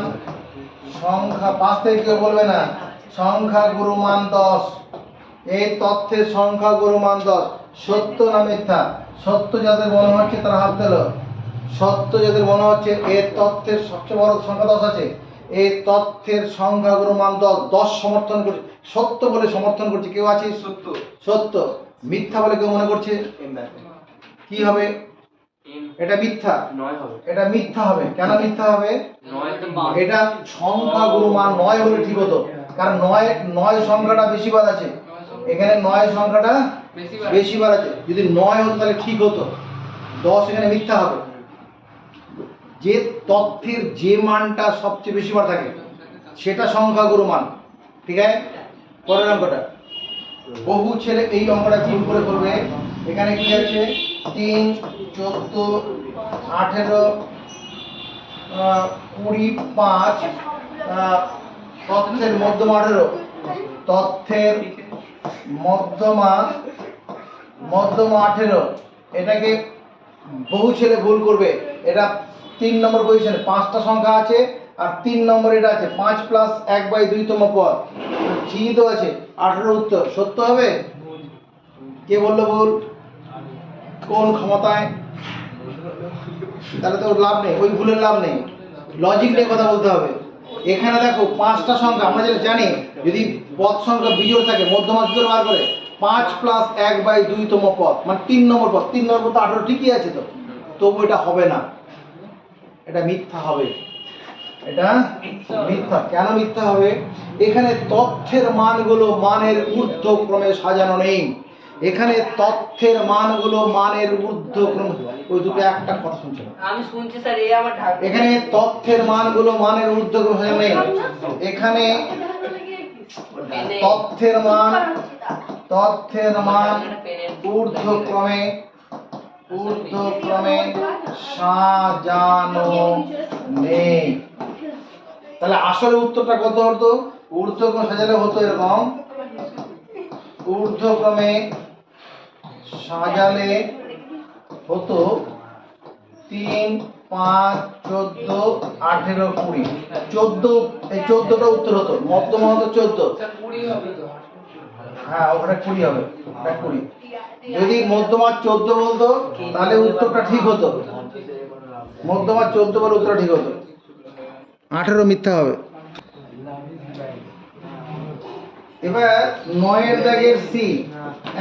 সংখ্যা 5 থেকে কেউ বলবে না, সংখ্যা গুরুমান 10, এই তথ্যের সংখ্যা গুরুমান 10, সত্য না মিথ্যা? সত্য যাদের মনে হচ্ছে তারা হাত তোলো। সত্য যাদের মনে হচ্ছে এর তথ্যের সবচেয়ে বড় সংখ্যা 10 আছে, এই তথ্যের সংখ্যা গুরুমান 10, 10 সমর্থন করছে, সত্য বলে সমর্থন করছে। কেউ আছে সত্য সত্য, মিথ্যা বলে কেউ মনে করছে কি হবে? এটা মিথ্যা, 9 হবে, এটা মিথ্যা হবে। কেন মিথ্যা হবে? 9 তো 5, এটা সংখ্যা গুরুমান 9 হলে ঠিক হতো, কারণ 9 সংখ্যাটা বেশিবার আছে, এখানে 9 সংখ্যাটা বেশিবার আছে। যদি 9 হতো তাহলে ঠিক হতো, 10 এখানে মিথ্যা হবে। যে তথ্যের যে মানটা সবচেয়ে বেশিবার থাকে সেটা সংখ্যা গুরুমান, ঠিক আছে? পরের অঙ্কটা, বহু ছেলে এই অঙ্কটা ভুল করে করবে। এখানে কি আছে 3 14 18 20 5, তথ্যের মধ্যমা 18, তথ্যের মধ্যমা 18, এটাকে বহু ছেলে ভুল করবে। এটা 3 নম্বর পজিশনে 5টা সংখ্যা আছে আর 3 নম্বর এটা আছে 5 প্লাস 1/2তম পদ, চিহ্নিত আছে 18 উত্তর। সত্য হবে? কে বললো ভুল? কোন ক্ষমতায়? তাহলে তো লাভ নেই, ওই ভুলের লাভ নেই, লজিক নিয়ে কথা বলতে হবে। এখানে দেখো 5টা সংখ্যা, আমরা যেটা জানি যদি পদ সংখ্যা বিজোড় থাকে মধ্যমা কি করে বার করে? 5 প্লাস 1/2তম পদ মানে 3 নম্বর পদ, 3 নম্বর পদ তো 18 ঠিকই আছে, তো তবু এটা হবে না, এটা মিথ্যা হবে, এটা মিথ্যা। কেন মিথ্যা হবে? এখানে তথ্যের মানগুলো মানের ঊর্ধ্বক্রমে সাজানো নেই, এখানে তথ্যের মানগুলো মানের ঊর্ধ্বক্রমে, ওই দুটো একটা কথা শুনছে না, আমি শুনছি স্যার, এই আমার ঢাকা। এখানে তথ্যের মানগুলো মানের ঊর্ধ্বক্রমে সাজানো নেই, এখানে তথ্যের মান ঊর্ধ্বক্রমে সাজানো নেই। তাহলে আসলে উত্তরটা কত হতো? ঊর্ধ্বক্রমে সাজালে হতো এরকম, ঊর্ধ্বক্রমে সাজালে হতো 3 5 14 18 20, 14, এই 14টা উত্তর হতো, মধ্যমা হতো 14। স্যার 20 হবে তো। হ্যাঁ ওটা 20 হবে, ওটা 20। যদি মধ্যমা 14 বলতো তাহলে উত্তরটা ঠিক হতো, মধ্যমা 14 বলে উত্তরটা ঠিক হতো, 18 মিথ্যা হবে। এবার 9 এর দাগের সি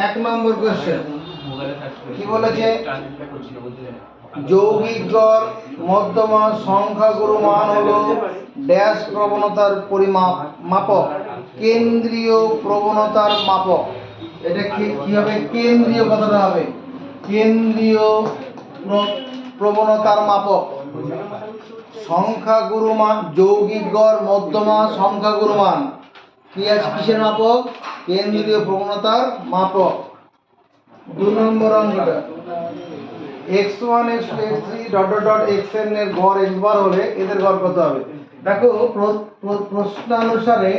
1 নম্বর কোশ্চেন কি বলেছে? যৌগিক গড় মধ্যমা সংখ্যাগুরু মান হলো ড্যাশ প্রবণতার পরিমাপ মাপক, কেন্দ্রীয় প্রবণতার মাপক। এটা কি হবে? কেন্দ্রীয় কথাটা হবে কেন্দ্রীয় প্রবণতার মাপক। সংখ্যাগুরু মান, যৌগিক গড় মধ্যমা সংখ্যাগুরু মান কি আছে? কিসের মাপক? কেন্দ্রীয় প্রবণতার মাপক। 2 নম্বর অঙ্কটা, x1 x2 x3 dot dot dot xn এর গড় x বার হলে এদের গড় কত হবে? দেখো প্রশ্নানুসারে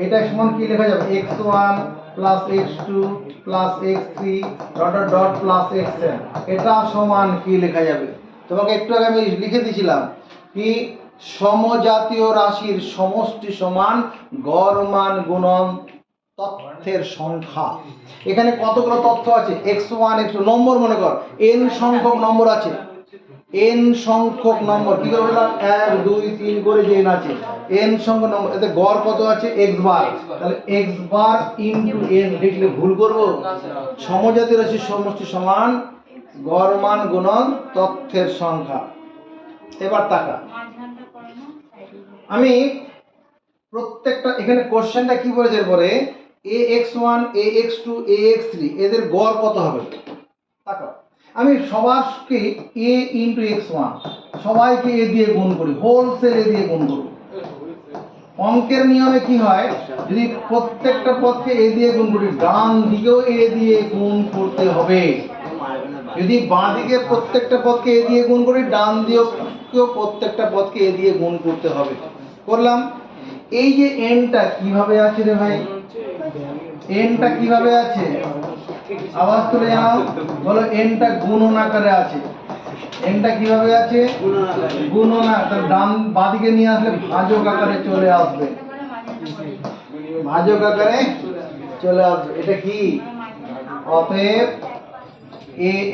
এটা সমান কি লেখা যাবে? x1 plus x2 plus x3 dot dot dot plus xn, এটা সমান কি লেখা যাবে? তোমাকে একটু আগে আমি লিখে দিয়েছিলাম কি সমজাতীয় রাশির সমষ্টি সমান গড় মান গুণন তথ্যের সংখ্যা। এখানে কতগুলো তথ্য আছে? x1 x2 নম্বর, মনে কর n সংখ্যক নম্বর আছে, n সংখ্যক নম্বর। কি করে বললাম? 1 2 3 করে যে n আছে, n সংখ্যক নম্বর। এতে গড় কত আছে? x বার। তাহলে x বার ইনটু n লিখলে ভুল করব? সমজাতীয় রাশির সমষ্টি সমান গড় মান গুণন তথ্যের সংখ্যা। এবার তাকা, আমি প্রত্যেকটা এখানে কোশ্চেনটা কি বলেছে? এরপরে ax1 ax2 ax3 এদের গড় কত হবে? তাকাও, আমি সবাইকে a ইনটু x1 সবাইকে a দিয়ে গুণ করি, হোলসেল a দিয়ে গুণ করি। অঙ্কের নিয়মে কি হয়? যদি প্রত্যেকটা পদকে a দিয়ে গুণ করি, ডান দিকেও a দিয়ে গুণ করতে হবে। যদি বাঁ দিকে প্রত্যেকটা পদকে a দিয়ে গুণ করি, ডান দিকেও প্রত্যেকটা পদকে a দিয়ে গুণ করতে হবে। করলাম। এই যে nটা কিভাবে আছে রে ভাই? nটা কিভাবে আছে? আওয়াজ তুলে জানাও, বলো nটা গুণন আকারে আছে। nটা কিভাবে আছে? গুণন আকারে। ডান বাঁদিকে নিয়ে আসলে ভাজক আকারে চলে আসবে, ভাজক আকারে চলে আসবে। এটা কি? অতএব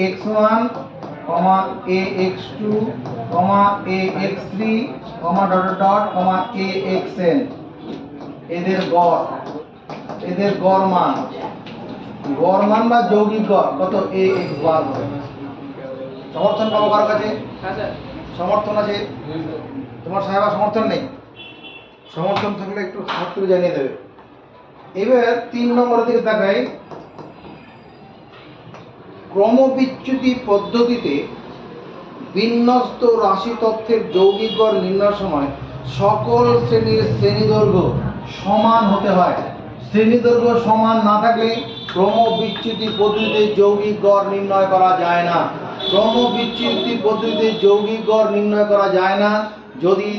ax1, ax2, ax3, axn এদের গড়, এদের গড় মান, গড় মান বা যৌগিক গড় কত? ax বার হবে। সমর্থন পাবো কারো কাছে? সমর্থন আছে? তোমার সাহেবা সমর্থন নেই? সমর্থন থাকলে একটু হাত তুলে জানিয়ে দেবে। এবার 3 নম্বরের দিকে তাকাই। ক্রমবিচ্যুতি পদ্ধতিতে বিন্যস্ত রাশি তথ্যের যৌগিক গড় নির্ণয়ের সময় সকল শ্রেণীর শ্রেণীদৈর্ঘ্য সমান হতে হয়। শ্রেণীদৈর্ঘ্য সমান না থাকলে ক্রমবিচ্যুতি পদ্ধতিতে যৌগিক গড় নির্ণয় করা যায় না। ক্রমবিচ্যুতি পদ্ধতিতে যৌগিক গড় নির্ণয় করা যায় না যদি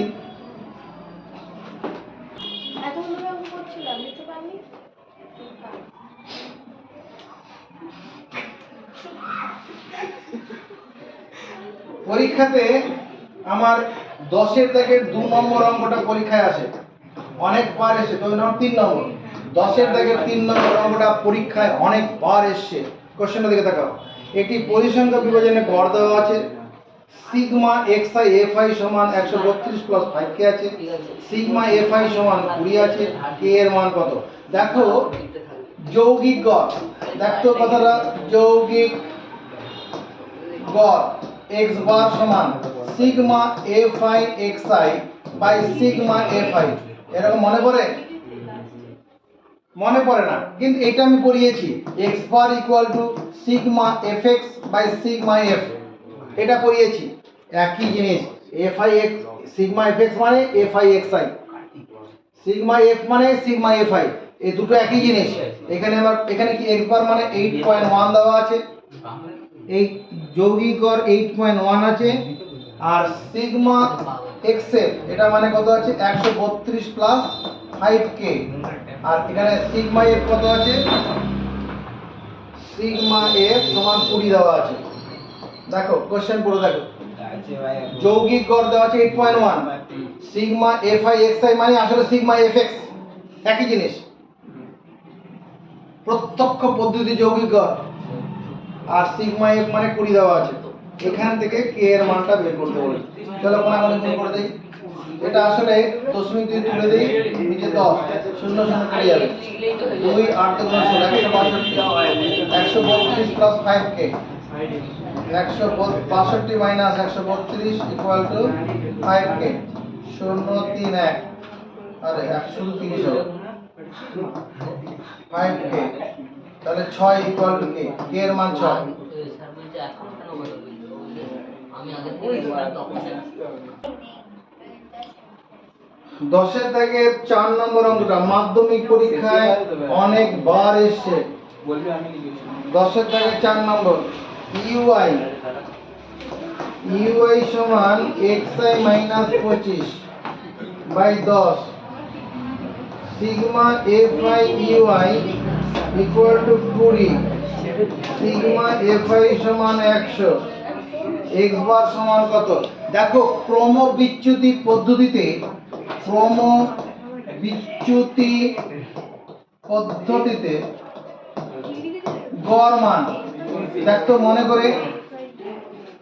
এতগুলো অঙ্ক করছিলাম, লিখতে পারলি? পরীক্ষাতে আমার 10-এর দাগের 2 নম্বর অঙ্কটা পরীক্ষায় আসে, অনেকবার এসে। তো 3 নম্বর 10-এর দাগের 3 নম্বর অঙ্কটা পরীক্ষায় অনেকবার এসছে। কোশ্চেনটা দিকে তাকাও। একটি পরিসংখ্যা বিভাজনে গড় দেওয়া আছে। সিগমা xi fi সমান 132 প্লাস 5k আছে। সিগমা fi সমান 20 আছে। k এর মান কত? দেখো যৌগিক গড়, দেখো কথাটা, যৌগিক গড় x বার সমান sigma fi xi by sigma fi। এরকম মনে পড়ে? মনে পড়ে না, কিন্তু এটা আমি পড়িয়েছি। x bar equal to sigma fx by sigma f, এটা পড়িয়েছি। একই জিনিস। fi x সিগমা fx মানে fi xi, সিগমা f মানে সিগমা fi, এই দুটো একই জিনিস। এখানে আমার এখানে কি x বার মানে 8.1 দেওয়া আছে, এই যৌগিক গড় 8.1 আছে। আর সিগমা x এর এটা মানে কত আছে? 132 প্লাস 5k। আর এখানে সিগমা f কত আছে? সিগমা f সমান 20 দেওয়া আছে। দেখো কোশ্চেন পুরো দেখো। যৌগিক গড় দেওয়া আছে 8.1, সিগমা fi xi মানে আসলে সিগমা fx, একই জিনিস। প্রত্যক্ষ পদ্ধতি যৌগিক গড়। আর সিগমা f মানে 20 দেওয়া আছে। এখান থেকে k এর মানটা বের করতে বলে। চলো কোনাগুলো গুণ করে দেই। এটা আসলে দশমিক দিয়ে তুলে দেই, নিচে 10 0 0 কেটে যাবে। 2 8 × 132 plus 5k 162 minus 132 equal to 5k 0 3 1 আরে 130 হবে 5k। তাহলে 6 ইকুয়াল টু k, k এর মান 6। আমি আগে 10-এর দাগে 4 নম্বর অঙ্কটা মাধ্যমিক পরীক্ষায় অনেকবার এসেছে। বলবি আমি লিখেছি। 10-এর দাগে 4 নম্বর ui সমান xi minus 25 by 10 sigma fi ui equal to 20 sigma fi সমান 100 x বার সমান কত? দেখো ক্রমবিচ্যুতি পদ্ধতিতে গড় মান দেখ তো মনে করে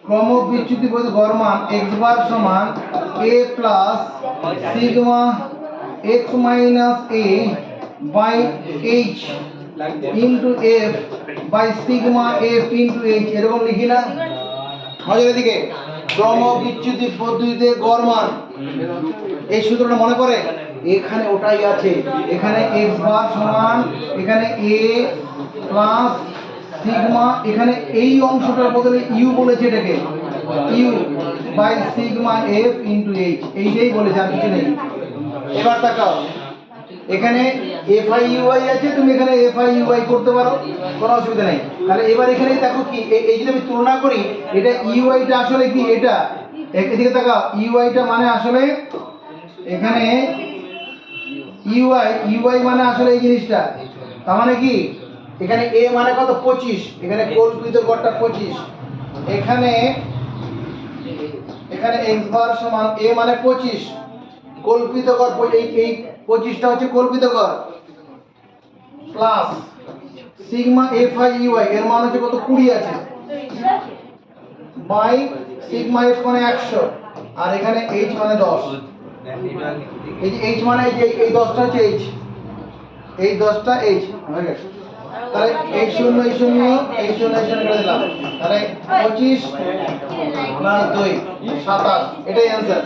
ক্রমবিচ্যুতি পদ্ধতি গড় মান x বার সমান a plus sigma x minus a by h into f by sigma f into h এরকম লিখি না? নজরের দিকে ক্রমবিচ্যুতি পদ্ধতিতে গড় মান এই সূত্রটা মনে করে এখানে ওটাই আছে, এখানে x বার সমান এখানে a প্লাস সিগমা এখানে এই অংশটার বদলে u বলেছে এটাকে u by sigma f into h এইটাই বলেছে আর কিছু নেই। এবার তাকাও এখানে FIUI আছে, তুমি এখানে FIUI করতে পারো, কোনো অসুবিধা নেই। তাহলে এবার এখানে দেখো কি এই যদি আমি তুলনা করি এটা UI টা আসলে কি এটা এদিকে তাকাও UI টা মানে আসলে এখানে UI মানে আসলে এই জিনিসটা তার মানে কি এখানে A মানে কত 25 এখানে কল্পিত গড়টা 25 এখানে x বার সমান A মানে 25 কল্পিত গড় এই 25টা হচ্ছে কল্পিত গড় প্লাস সিগমা FIUI এর মান হচ্ছে কত 20 আছে বাই সিগমা f মানে 100 আর এখানে h মানে 10 এই যে h মানে এই 10টা হচ্ছে h এই 10টা h হয়ে গেছে। তাহলে এই শূন্য করে দিলাম তাহলে 25 প্লাস 2 27 এটাই অ্যান্সার।